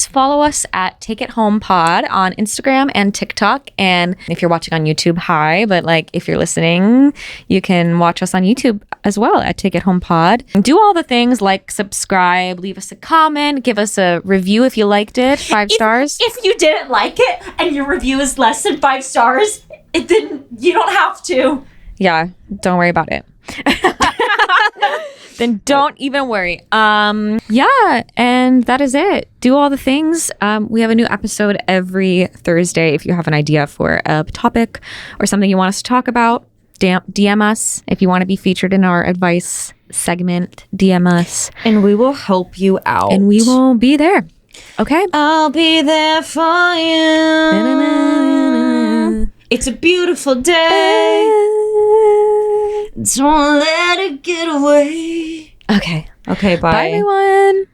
Follow us at Take It Home Pod on Instagram and TikTok. And if you're watching on YouTube, hi. But like if you're listening, you can watch us on YouTube as well at Take It Home Pod. Do all the things like subscribe, leave us a comment, give us a review if you liked it. 5 stars. If you didn't like it and your review is less than 5 stars, you don't have to. Yeah, don't worry about it. Then don't even worry. Yeah, and that is it. Do all the things. We have a new episode every Thursday. If you have an idea for a topic or something you want us to talk about, DM us. If you want to be featured in our advice segment, DM us. And we will help you out. And we will be there. Okay? I'll be there for you. It's a beautiful day. Don't let it get away. Okay. Okay, bye. Bye, everyone.